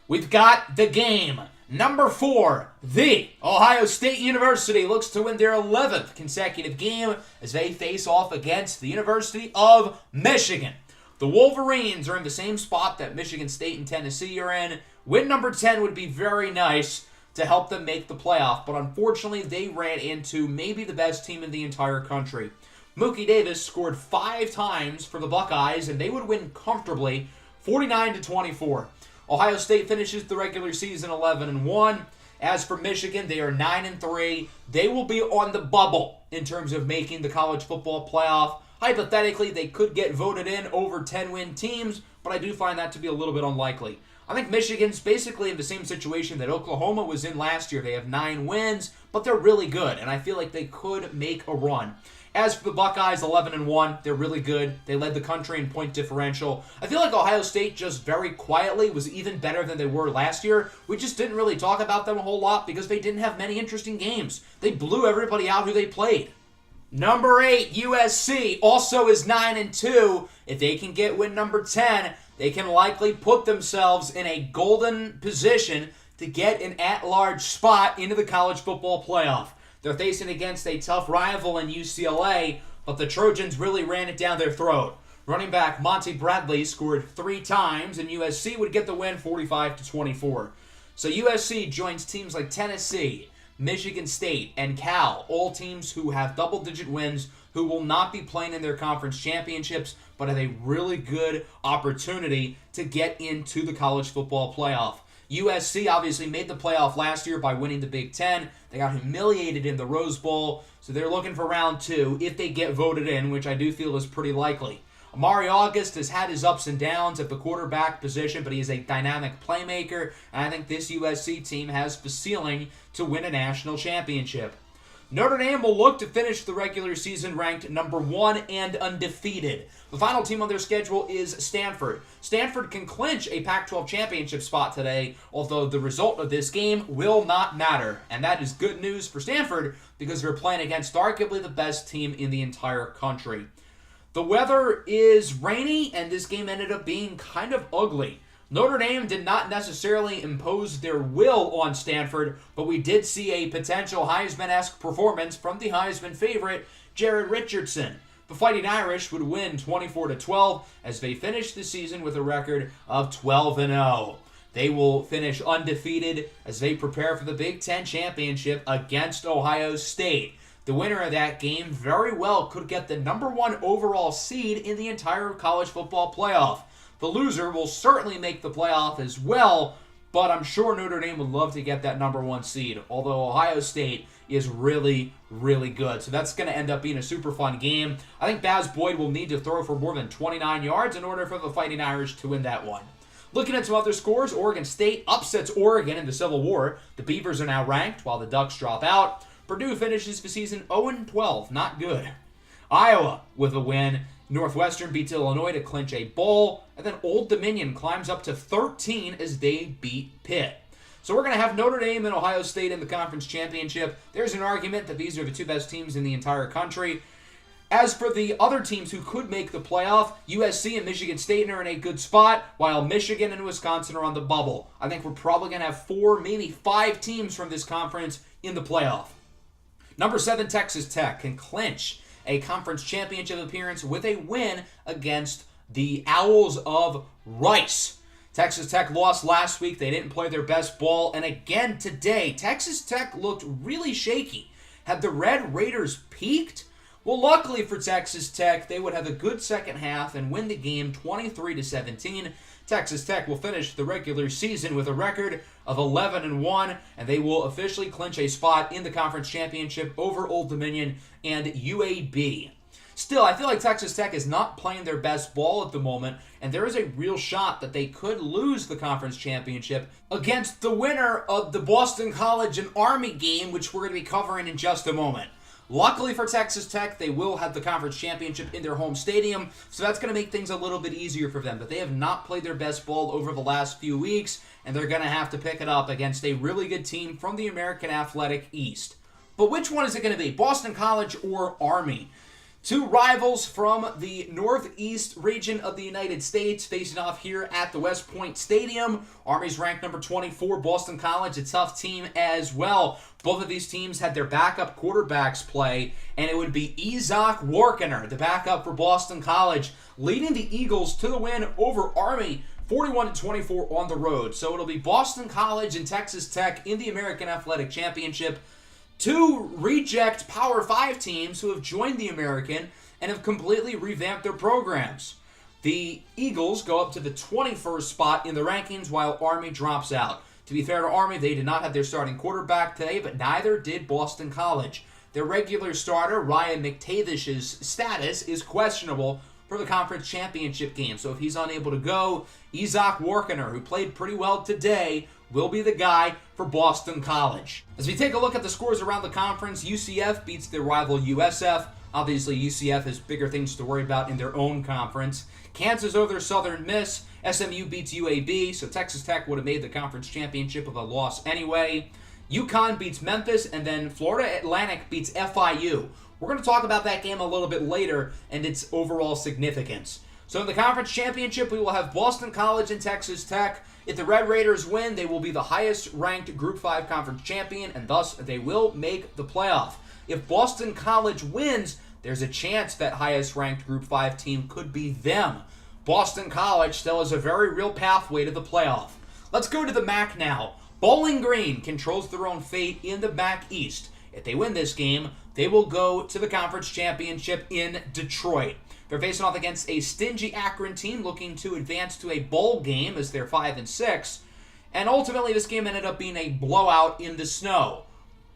[SPEAKER 1] We've got the game. Number 4, the Ohio State University looks to win their 11th consecutive game as they face off against the University of Michigan. The Wolverines are in the same spot that Michigan State and Tennessee are in. Win number 10 would be very nice to help them make the playoff, but unfortunately they ran into maybe the best team in the entire country. Mookie Davis scored 5 times for the Buckeyes, and they would win comfortably 49-24. Ohio State finishes the regular season 11-1. As for Michigan, they are 9-3. They will be on the bubble in terms of making the college football playoff. Hypothetically, they could get voted in over 10-win teams, but I do find that to be a little bit unlikely. I think Michigan's basically in the same situation that Oklahoma was in last year. They have 9 wins, but they're really good, and I feel like they could make a run. As for the Buckeyes, 11-1, they're really good. They led the country in point differential. I feel like Ohio State just very quietly was even better than they were last year. We just didn't really talk about them a whole lot because they didn't have many interesting games. They blew everybody out who they played. Number 8, USC, also is 9-2. If they can get win number 10, they can likely put themselves in a golden position to get an at-large spot into the college football playoff. They're facing against a tough rival in UCLA, but the Trojans really ran it down their throat. Running back Monty Bradley scored 3 times, and USC would get the win 45-24. So USC joins teams like Tennessee, Michigan State, and Cal, all teams who have double-digit wins, who will not be playing in their conference championships, but have a really good opportunity to get into the college football playoff. USC obviously made the playoff last year by winning the Big Ten. They got humiliated in the Rose Bowl, so they're looking for round 2 if they get voted in, which I do feel is pretty likely. Amari August has had his ups and downs at the quarterback position, but he is a dynamic playmaker, and I think this USC team has the ceiling to win a national championship. Notre Dame will look to finish the regular season ranked number 1 and undefeated. The final team on their schedule is Stanford. Stanford can clinch a Pac-12 championship spot today, although the result of this game will not matter. And that is good news for Stanford because they're playing against arguably the best team in the entire country. The weather is rainy, and this game ended up being kind of ugly. Notre Dame did not necessarily impose their will on Stanford, but we did see a potential Heisman-esque performance from the Heisman favorite, Jared Richardson. The Fighting Irish would win 24-12 as they finish the season with a record of 12-0. They will finish undefeated as they prepare for the Big Ten championship against Ohio State. The winner of that game very well could get the number 1 overall seed in the entire college football playoff. The loser will certainly make the playoff as well, but I'm sure Notre Dame would love to get that number 1 seed, although Ohio State is really, really good. So that's going to end up being a super fun game. I think Baz Boyd will need to throw for more than 29 yards in order for the Fighting Irish to win that one. Looking at some other scores, Oregon State upsets Oregon in the Civil War. The Beavers are now ranked while the Ducks drop out. Purdue finishes the season 0-12, not good. Iowa with a win. Northwestern beats Illinois to clinch a bowl. And then Old Dominion climbs up to 13 as they beat Pitt. So we're going to have Notre Dame and Ohio State in the conference championship. There's an argument that these are the 2 best teams in the entire country. As for the other teams who could make the playoff, USC and Michigan State are in a good spot, while Michigan and Wisconsin are on the bubble. I think we're probably going to have 4, maybe 5 teams from this conference in the playoff. Number 7, Texas Tech can clinch a conference championship appearance with a win against the Owls of Rice. Texas Tech lost last week. They didn't play their best ball. And again today, Texas Tech looked really shaky. Had the Red Raiders peaked? Well, luckily for Texas Tech, they would have a good second half and win the game 23-17. Texas Tech will finish the regular season with a record of 11-1, and they will officially clinch a spot in the conference championship over Old Dominion and UAB. Still, I feel like Texas Tech is not playing their best ball at the moment, and there is a real shot that they could lose the conference championship against the winner of the Boston College and Army game, which we're going to be covering in just a moment. Luckily for Texas Tech, they will have the conference championship in their home stadium, so that's going to make things a little bit easier for them. But they have not played their best ball over the last few weeks, and they're going to have to pick it up against a really good team from the American Athletic East. But which one is it going to be, Boston College or Army? 2 rivals from the northeast region of the United States facing off here at the West Point Stadium. Army's ranked number 24, Boston College, a tough team as well. Both of these teams had their backup quarterbacks play, and it would be Isaac Warkener, the backup for Boston College, leading the Eagles to the win over Army, 41-24 on the road. So it'll be Boston College and Texas Tech in the American Athletic Championship. 2 reject Power 5 teams who have joined the American and have completely revamped their programs. The Eagles go up to the 21st spot in the rankings while Army drops out. To be fair to Army, they did not have their starting quarterback today, but neither did Boston College. Their regular starter, Ryan McTavish's status is questionable for the conference championship game. So if he's unable to go, Isaac Warkener, who played pretty well today, will be the guy for Boston College. As we take a look at the scores around the conference, UCF beats their rival USF. Obviously, UCF has bigger things to worry about in their own conference. Kansas over Southern Miss. SMU beats UAB, so Texas Tech would have made the conference championship with a loss anyway. UConn beats Memphis, and then Florida Atlantic beats FIU. We're going to talk about that game a little bit later and its overall significance. So in the conference championship, we will have Boston College and Texas Tech. If the Red Raiders win, they will be the highest-ranked Group 5 conference champion, and thus they will make the playoff. If Boston College wins, there's a chance that highest-ranked Group 5 team could be them. Boston College still has a very real pathway to the playoff. Let's go to the MAC now. Bowling Green controls their own fate in the MAC East. If they win this game, they will go to the conference championship in Detroit. They're facing off against a stingy Akron team looking to advance to a bowl game as they're 5-6. And ultimately, this game ended up being a blowout in the snow.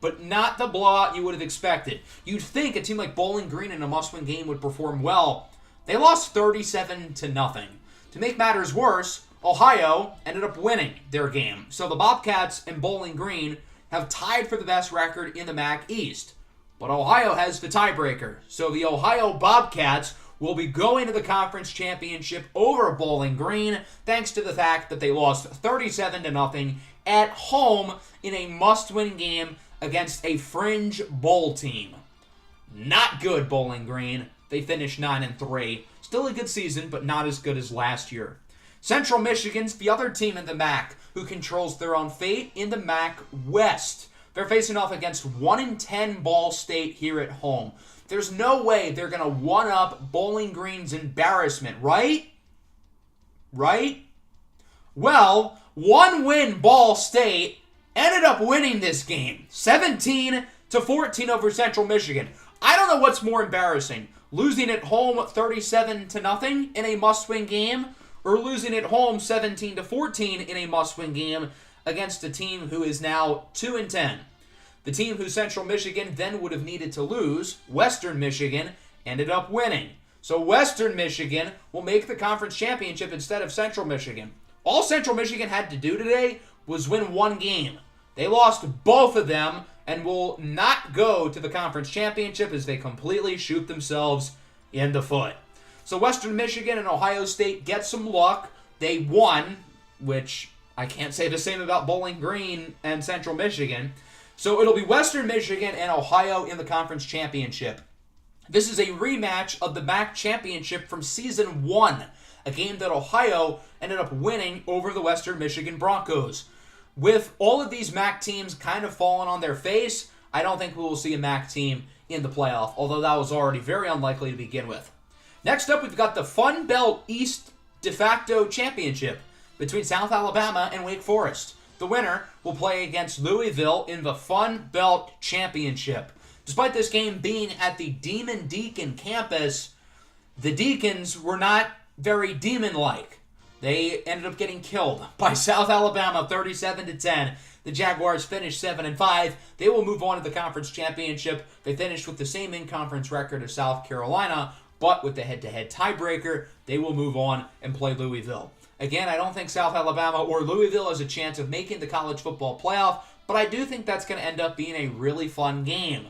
[SPEAKER 1] But not the blowout you would have expected. You'd think a team like Bowling Green in a must-win game would perform well. They lost 37-0. To make matters worse, Ohio ended up winning their game. So the Bobcats and Bowling Green have tied for the best record in the MAC East. But Ohio has the tiebreaker. So the Ohio Bobcats will be going to the conference championship over Bowling Green thanks to the fact that they lost 37-0 at home in a must-win game against a fringe bowl team. Not good, Bowling Green. They finished 9-3. Still a good season, but not as good as last year. Central Michigan's the other team in the MAC who controls their own fate in the MAC West. They're facing off against 1-10 Ball State here at home. There's no way they're going to one-up Bowling Green's embarrassment, right? Right? Well, one-win Ball State ended up winning this game, 17-14 over Central Michigan. I don't know what's more embarrassing, losing at home 37-0 in a must-win game, or losing at home 17-14 in a must-win game against a team who is now 2-10. The team who Central Michigan then would have needed to lose, Western Michigan, ended up winning. So Western Michigan will make the conference championship instead of Central Michigan. All Central Michigan had to do today was win one game. They lost both of them and will not go to the conference championship as they completely shoot themselves in the foot. So Western Michigan and Ohio State get some luck. They won, which I can't say the same about Bowling Green and Central Michigan. So it'll be Western Michigan and Ohio in the conference championship. This is a rematch of the MAC championship from season 1, a game that Ohio ended up winning over the Western Michigan Broncos. With all of these MAC teams kind of falling on their face, I don't think we will see a MAC team in the playoff, although that was already very unlikely to begin with. Next up, we've got the Fun Belt East de facto championship between South Alabama and Wake Forest. The winner will play against Louisville in the Fun Belt Championship. Despite this game being at the Demon Deacon campus, the Deacons were not very demon-like. They ended up getting killed by South Alabama 37-10. The Jaguars finished 7-5. They will move on to the conference championship. They finished with the same in-conference record as South Carolina, but with the head-to-head tiebreaker, they will move on and play Louisville. Again, I don't think South Alabama or Louisville has a chance of making the college football playoff, but I do think that's going to end up being a really fun game.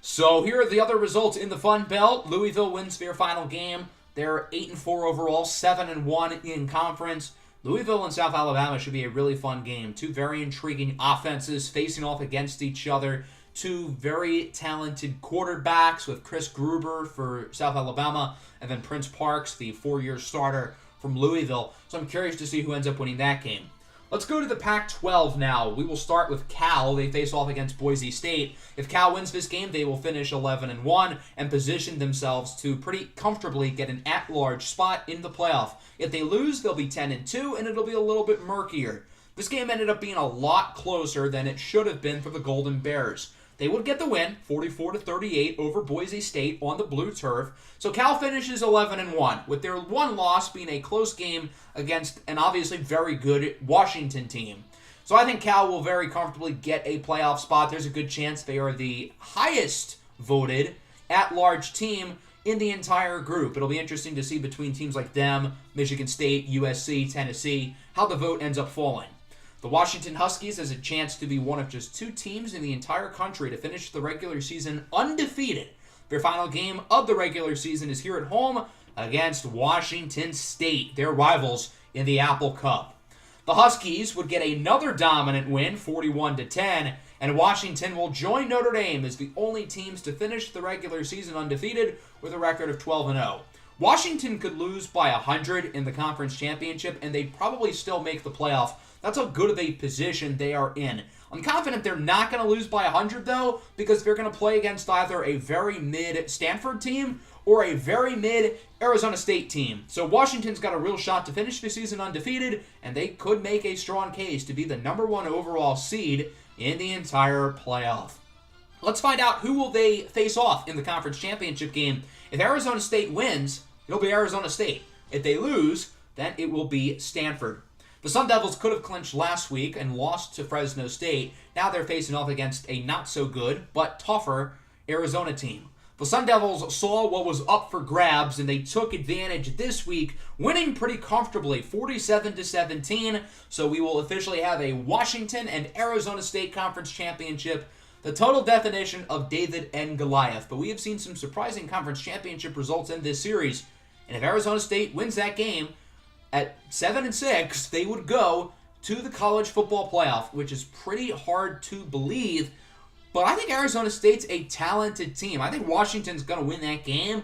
[SPEAKER 1] So here are the other results in the Fun Belt. Louisville wins their final game. They're 8-4 overall, 7-1 in conference. Louisville and South Alabama should be a really fun game. Two very intriguing offenses facing off against each other. Two very talented quarterbacks with Chris Gruber for South Alabama and then Prince Parks, the 4-year starter from Louisville. So I'm curious to see who ends up winning that game. Let's go to the Pac-12 now. We will start with Cal. They face off against Boise State. If Cal wins this game, they will finish 11-1 and position themselves to pretty comfortably get an at-large spot in the playoff. If they lose, they'll be 10-2, and it'll be a little bit murkier. This game ended up being a lot closer than it should have been for the Golden Bears. They would get the win, 44-38 over Boise State on the blue turf. So Cal finishes 11-1, with their one loss being a close game against an obviously very good Washington team. So I think Cal will very comfortably get a playoff spot. There's a good chance they are the highest voted at-large team in the entire group. It'll be interesting to see between teams like them, Michigan State, USC, Tennessee, how the vote ends up falling. The Washington Huskies has a chance to be one of just two teams in the entire country to finish the regular season undefeated. Their final game of the regular season is here at home against Washington State, their rivals in the Apple Cup. The Huskies would get another dominant win, 41-10, and Washington will join Notre Dame as the only teams to finish the regular season undefeated with a record of 12-0. Washington could lose by 100 in the conference championship, and they'd probably still make the playoff. That's how good of a position they are in. I'm confident they're not going to lose by 100, though, because they're going to play against either a very mid-Stanford team or a very mid-Arizona State team. So Washington's got a real shot to finish the season undefeated, and they could make a strong case to be the #1 overall seed in the entire playoff. Let's find out who will they face off in the conference championship game. If Arizona State wins, it'll be Arizona State. If they lose, then it will be Stanford. The Sun Devils could have clinched last week and lost to Fresno State. Now they're facing off against a not-so-good but tougher Arizona team. The Sun Devils saw what was up for grabs, and they took advantage this week, winning pretty comfortably, 47-17. So we will officially have a Washington and Arizona State Conference Championship, the total definition of David and Goliath. But we have seen some surprising conference championship results in this series, and if Arizona State wins that game, at 7-6, they would go to the college football playoff, which is pretty hard to believe. But I think Arizona State's a talented team. I think Washington's going to win that game,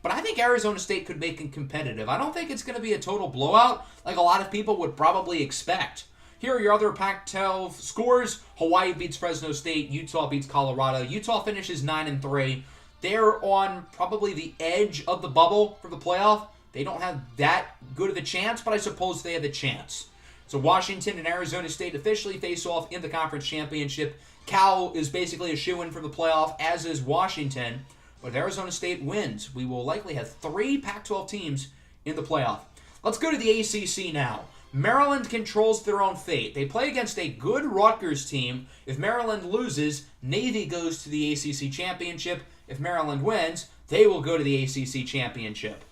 [SPEAKER 1] but I think Arizona State could make it competitive. I don't think it's going to be a total blowout like a lot of people would probably expect. Here are your other Pac-12 scores. Hawaii beats Fresno State. Utah beats Colorado. Utah finishes 9-3. They're on probably the edge of the bubble for the playoff. They don't have that good of a chance, but I suppose they have a chance. So Washington and Arizona State officially face off in the conference championship. Cal is basically a shoo-in for the playoff, as is Washington. But if Arizona State wins, we will likely have 3 Pac-12 teams in the playoff. Let's go to the ACC now. Maryland controls their own fate. They play against a good Rutgers team. If Maryland loses, Navy goes to the ACC championship. If Maryland wins, they will go to the ACC championship.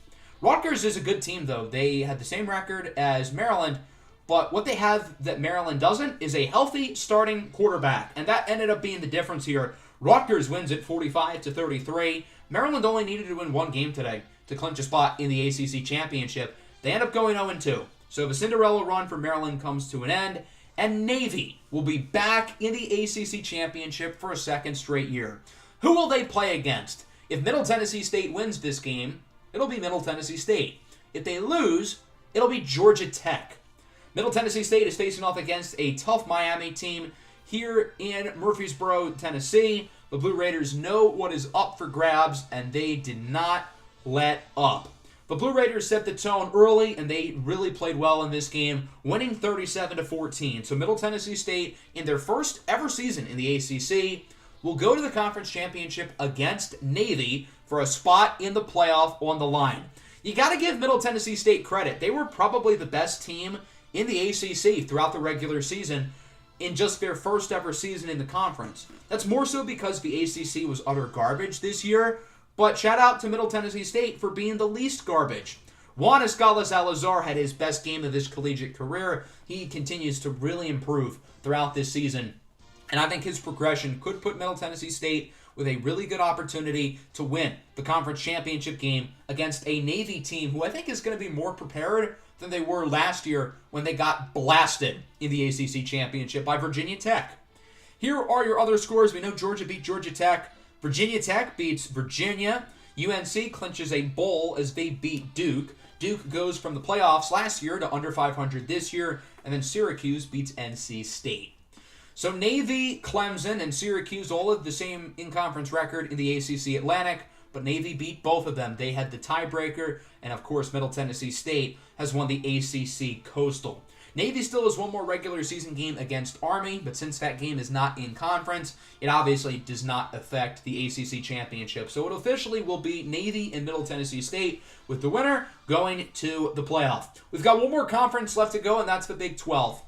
[SPEAKER 1] Rutgers is a good team, though. They had the same record as Maryland, but what they have that Maryland doesn't is a healthy starting quarterback, and that ended up being the difference here. Rutgers wins at 45-33. Maryland only needed to win one game today to clinch a spot in the ACC championship. They end up going 0-2. So the Cinderella run for Maryland comes to an end, and Navy will be back in the ACC championship for a second straight year. Who will they play against? If Middle Tennessee State wins this game, it'll be Middle Tennessee State. If they lose, it'll be Georgia Tech. Middle Tennessee State is facing off against a tough Miami team here in Murfreesboro, Tennessee. The Blue Raiders know what is up for grabs, and they did not let up. The Blue Raiders set the tone early, and they really played well in this game, winning 37-14. So Middle Tennessee State, in their first ever season in the ACC, will go to the conference championship against Navy for a spot in the playoff on the line. You got to give Middle Tennessee State credit. They were probably the best team in the ACC throughout the regular season in just their first ever season in the conference. That's more so because the ACC was utter garbage this year, but shout out to Middle Tennessee State for being the least garbage. Juan Escala-Salazar had his best game of his collegiate career. He continues to really improve throughout this season, and I think his progression could put Middle Tennessee State with a really good opportunity to win the conference championship game against a Navy team who I think is going to be more prepared than they were last year when they got blasted in the ACC championship by Virginia Tech. Here are your other scores. We know Georgia beat Georgia Tech. Virginia Tech beats Virginia. UNC clinches a bowl as they beat Duke. Duke goes from the playoffs last year to under 500 this year. And then Syracuse beats NC State. So Navy, Clemson, and Syracuse all have the same in-conference record in the ACC Atlantic, but Navy beat both of them. They had the tiebreaker, and of course Middle Tennessee State has won the ACC Coastal. Navy still has one more regular season game against Army, but since that game is not in conference, it obviously does not affect the ACC championship. So it officially will be Navy and Middle Tennessee State, with the winner going to the playoff. We've got one more conference left to go, and that's the Big 12.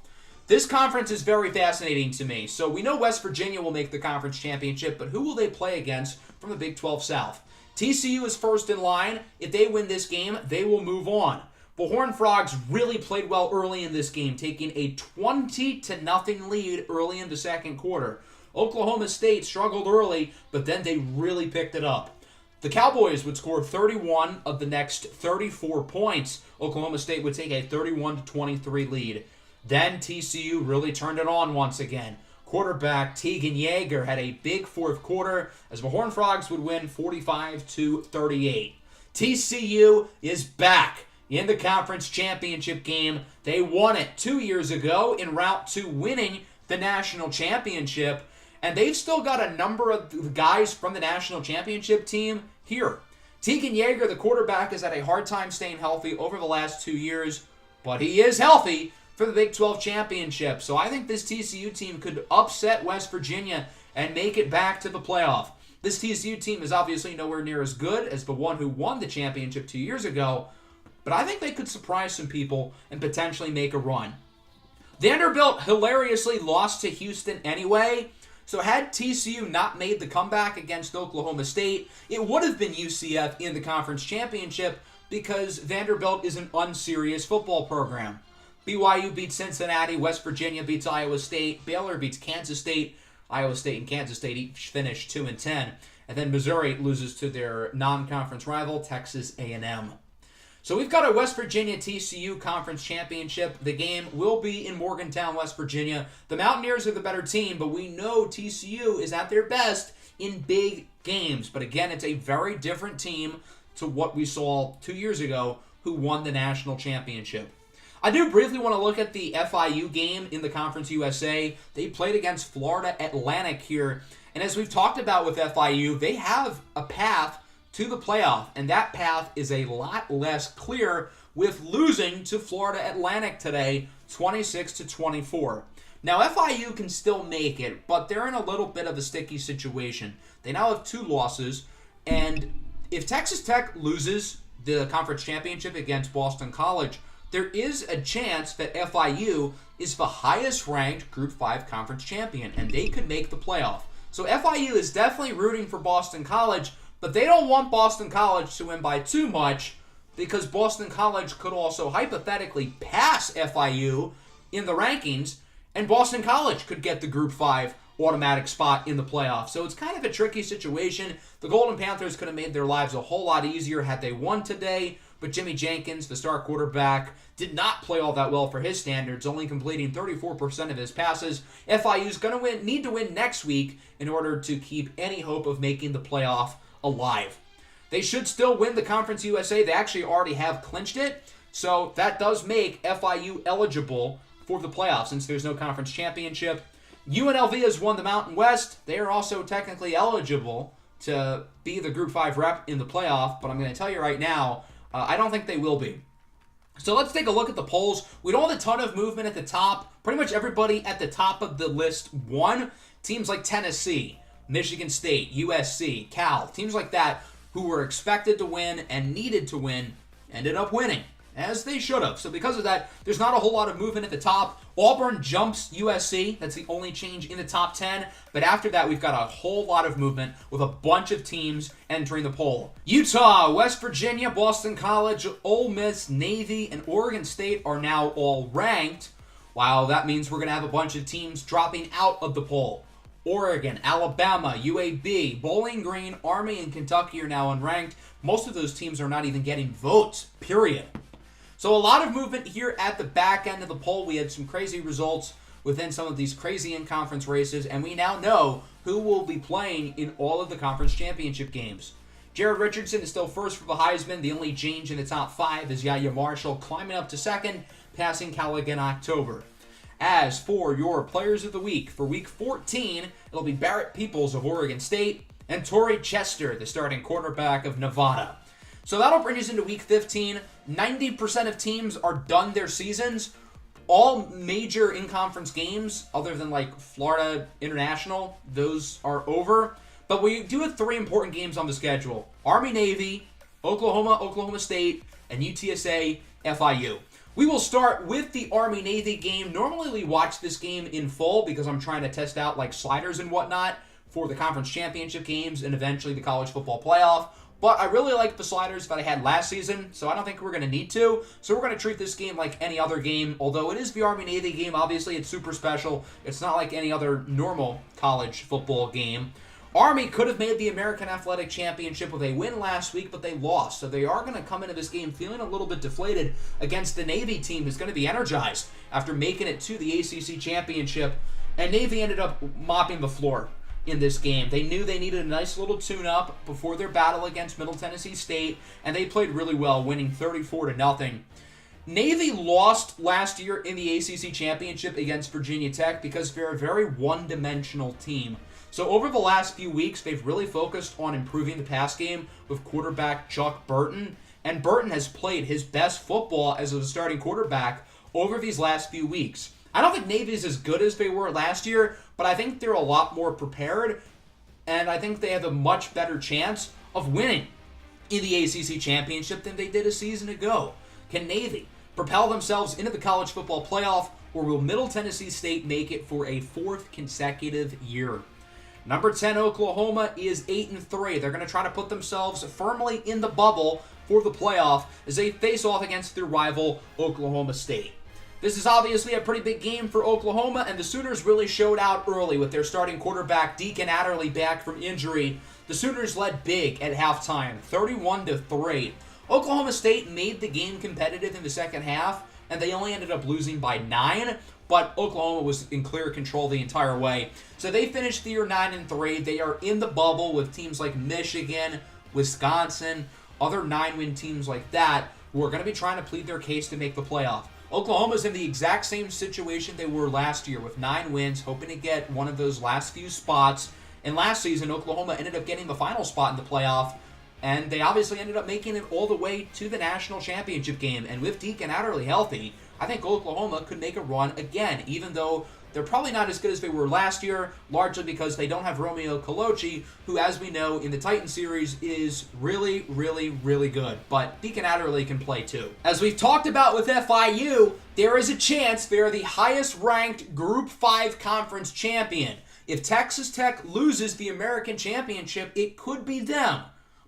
[SPEAKER 1] This conference is very fascinating to me. So we know West Virginia will make the conference championship, but who will they play against from the Big 12 South? TCU is first in line. If they win this game, they will move on. The Horned Frogs really played well early in this game, taking a 20-0 lead early in the second quarter. Oklahoma State struggled early, but then they really picked it up. The Cowboys would score 31 of the next 34 points. Oklahoma State would take a 31-23 lead. Then TCU really turned it on once again. Quarterback Tegan Yeager had a big fourth quarter as the Horned Frogs would win 45-38. TCU is back in the conference championship game. They won it 2 years ago en route to winning the national championship, and they've still got a number of the guys from the national championship team here. Tegan Yeager, the quarterback, has had a hard time staying healthy over the last 2 years, but he is healthy for the Big 12 championship. So I think this TCU team could upset West Virginia and make it back to the playoff. This TCU team is obviously nowhere near as good as the one who won the championship 2 years ago, but I think they could surprise some people and potentially make a run. Vanderbilt hilariously lost to Houston anyway, so had TCU not made the comeback against Oklahoma State, it would have been UCF in the conference championship because Vanderbilt is an unserious football program. BYU beats Cincinnati, West Virginia beats Iowa State, Baylor beats Kansas State, Iowa State and Kansas State each finished 2-10, and then Missouri loses to their non-conference rival, Texas A&M. So we've got a West Virginia-TCU conference championship. The game will be in Morgantown, West Virginia. The Mountaineers are the better team, but we know TCU is at their best in big games. But again, it's a very different team to what we saw 2 years ago who won the national championship. I do briefly want to look at the FIU game in the Conference USA. They played against Florida Atlantic here. And as we've talked about with FIU, they have a path to the playoff, and that path is a lot less clear with losing to Florida Atlantic today, 26-24. Now, FIU can still make it, but they're in a little bit of a sticky situation. They now have 2 losses, and if Texas Tech loses the conference championship against Boston College, there is a chance that FIU is the highest-ranked Group 5 conference champion, and they could make the playoff. So FIU is definitely rooting for Boston College, but they don't want Boston College to win by too much because Boston College could also hypothetically pass FIU in the rankings, and Boston College could get the Group 5 automatic spot in the playoffs. So it's kind of a tricky situation. The Golden Panthers could have made their lives a whole lot easier had they won today, but Jimmy Jenkins, the star quarterback, did not play all that well for his standards, only completing 34% of his passes. FIU's going to need to win next week in order to keep any hope of making the playoff alive. They should still win the Conference USA. They actually already have clinched it, so that does make FIU eligible for the playoffs since there's no conference championship. UNLV has won the Mountain West. They are also technically eligible to be the Group 5 rep in the playoff, but I'm going to tell you right now, I don't think they will be. So let's take a look at the polls. We don't have a ton of movement at the top. Pretty much everybody at the top of the list won. Teams like Tennessee, Michigan State, USC, Cal, teams like that who were expected to win and needed to win ended up winning, as they should have. So because of that, there's not a whole lot of movement at the top. Auburn jumps USC. That's the only change in the top 10. But after that, we've got a whole lot of movement with a bunch of teams entering the poll. Utah, West Virginia, Boston College, Ole Miss, Navy, and Oregon State are now all ranked. Wow, that means we're going to have a bunch of teams dropping out of the poll. Oregon, Alabama, UAB, Bowling Green, Army, and Kentucky are now unranked. Most of those teams are not even getting votes, period. So a lot of movement here at the back end of the poll. We had some crazy results within some of these crazy in-conference races, and we now know who will be playing in all of the conference championship games. Jared Richardson is still first for the Heisman. The only change in the top 5 is Yahya Marshall climbing up to second, passing Callaghan October. As for your players of the week, for week 14, it'll be Barrett Peoples of Oregon State and Torrey Chester, the starting quarterback of Nevada. So that'll bring us into week 15. 90% of teams are done their seasons. All major in-conference games, other than like Florida International, those are over. But we do have 3 important games on the schedule. Army-Navy, Oklahoma State, and UTSA FIU. We will start with the Army-Navy game. Normally we watch this game in full because I'm trying to test out like sliders and whatnot for the conference championship games and eventually the college football playoff. But I really like the sliders that I had last season, so I don't think we're going to need to. So we're going to treat this game like any other game. Although it is the Army-Navy game, obviously it's super special. It's not like any other normal college football game. Army could have made the American Athletic Championship with a win last week, but they lost. So they are going to come into this game feeling a little bit deflated against the Navy team who's going to be energized after making it to the ACC Championship. And Navy ended up mopping the floor in this game. They knew they needed a nice little tune-up before their battle against Middle Tennessee State, and they played really well, winning 34-0. Navy lost last year in the ACC Championship against Virginia Tech because they're a very one-dimensional team. So over the last few weeks, they've really focused on improving the pass game with quarterback Chuck Burton, and Burton has played his best football as a starting quarterback over these last few weeks. I don't think Navy is as good as they were last year, but I think they're a lot more prepared, and I think they have a much better chance of winning in the ACC Championship than they did a season ago. Can Navy propel themselves into the college football playoff, or will Middle Tennessee State make it for a fourth consecutive year? Number 10, Oklahoma, is 8-3. They're going to try to put themselves firmly in the bubble for the playoff as they face off against their rival, Oklahoma State. This is obviously a pretty big game for Oklahoma, and the Sooners really showed out early with their starting quarterback, Deacon Adderley, back from injury. The Sooners led big at halftime, 31-3. Oklahoma State made the game competitive in the second half, and they only ended up losing by 9, but Oklahoma was in clear control the entire way. So they finished the year 9-3. They are in the bubble with teams like Michigan, Wisconsin, other 9-win teams like that who are going to be trying to plead their case to make the playoff. Oklahoma's in the exact same situation they were last year with 9 wins, hoping to get one of those last few spots. And last season, Oklahoma ended up getting the final spot in the playoff, and they obviously ended up making it all the way to the national championship game. And with Deacon Adderley healthy, I think Oklahoma could make a run again, even though they're probably not as good as they were last year, largely because they don't have Romeo Coloci, who, as we know, in the Titan series is really, really, really good. But Deacon Adderley can play too. As we've talked about with FIU, there is a chance they're the highest-ranked Group 5 conference champion. If Texas Tech loses the American Championship, it could be them.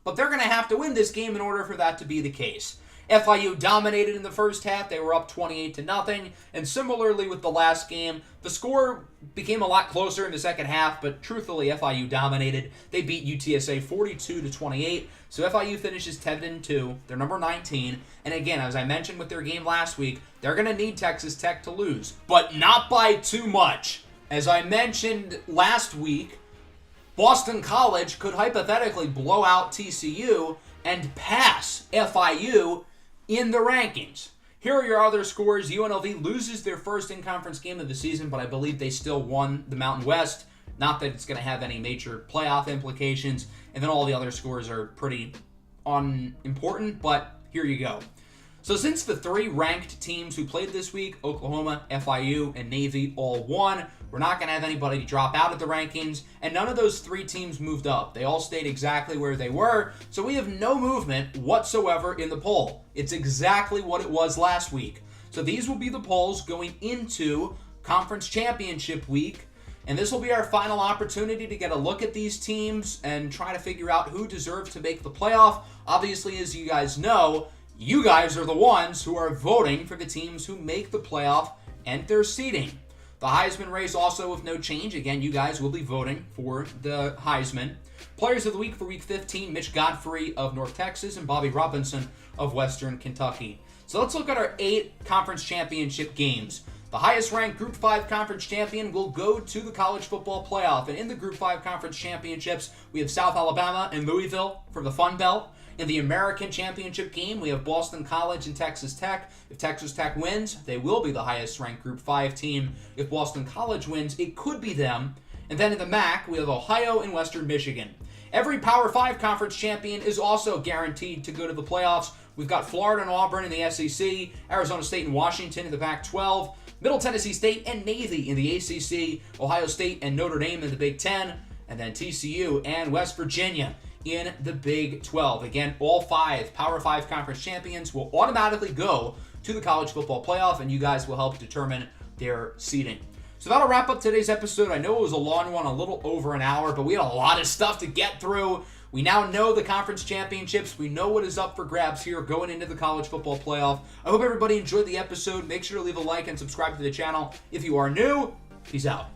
[SPEAKER 1] But they're going to have to win this game in order for that to be the case. FIU dominated in the first half. They were up 28-0. And similarly with the last game, the score became a lot closer in the second half, but truthfully, FIU dominated. They beat UTSA 42-28. So FIU finishes 10-2. They're number 19. And again, as I mentioned with their game last week, they're going to need Texas Tech to lose, but not by too much. As I mentioned last week, Boston College could hypothetically blow out TCU and pass FIU in the rankings. Here are your other scores. UNLV loses their first in-conference game of the season, but I believe they still won the Mountain West. Not that it's going to have any major playoff implications. And then all the other scores are pretty unimportant, but here you go. So since the 3 ranked teams who played this week, Oklahoma, FIU, and Navy, all won, we're not going to have anybody drop out of the rankings, and none of those 3 teams moved up. They all stayed exactly where they were, so we have no movement whatsoever in the poll. It's exactly what it was last week. So these will be the polls going into Conference Championship Week, and this will be our final opportunity to get a look at these teams and try to figure out who deserves to make the playoff. Obviously, as you guys know, you guys are the ones who are voting for the teams who make the playoff and their seeding. The Heisman race also with no change. Again, you guys will be voting for the Heisman. Players of the Week for Week 15, Mitch Godfrey of North Texas and Bobby Robinson of Western Kentucky. So let's look at our 8 conference championship games. The highest-ranked Group 5 conference champion will go to the college football playoff. And in the Group 5 conference championships, we have South Alabama and Louisville from the Fun Belt. In the American Championship game, we have Boston College and Texas Tech. If Texas Tech wins, they will be the highest-ranked Group 5 team. If Boston College wins, it could be them. And then in the MAC, we have Ohio and Western Michigan. Every Power 5 conference champion is also guaranteed to go to the playoffs. We've got Florida and Auburn in the SEC, Arizona State and Washington in the Pac-12, Middle Tennessee State and Navy in the ACC, Ohio State and Notre Dame in the Big Ten, and then TCU and West Virginia in the Big 12. Again, all 5 Power 5 conference champions will automatically go to the college football playoff, and you guys will help determine their seeding. So that'll wrap up today's episode. I know it was a long one, a little over an hour, but we had a lot of stuff to get through. We now know the conference championships. We know what is up for grabs here going into the college football playoff. I hope everybody enjoyed the episode. Make sure to leave a like and subscribe to the channel. If you are new, peace out.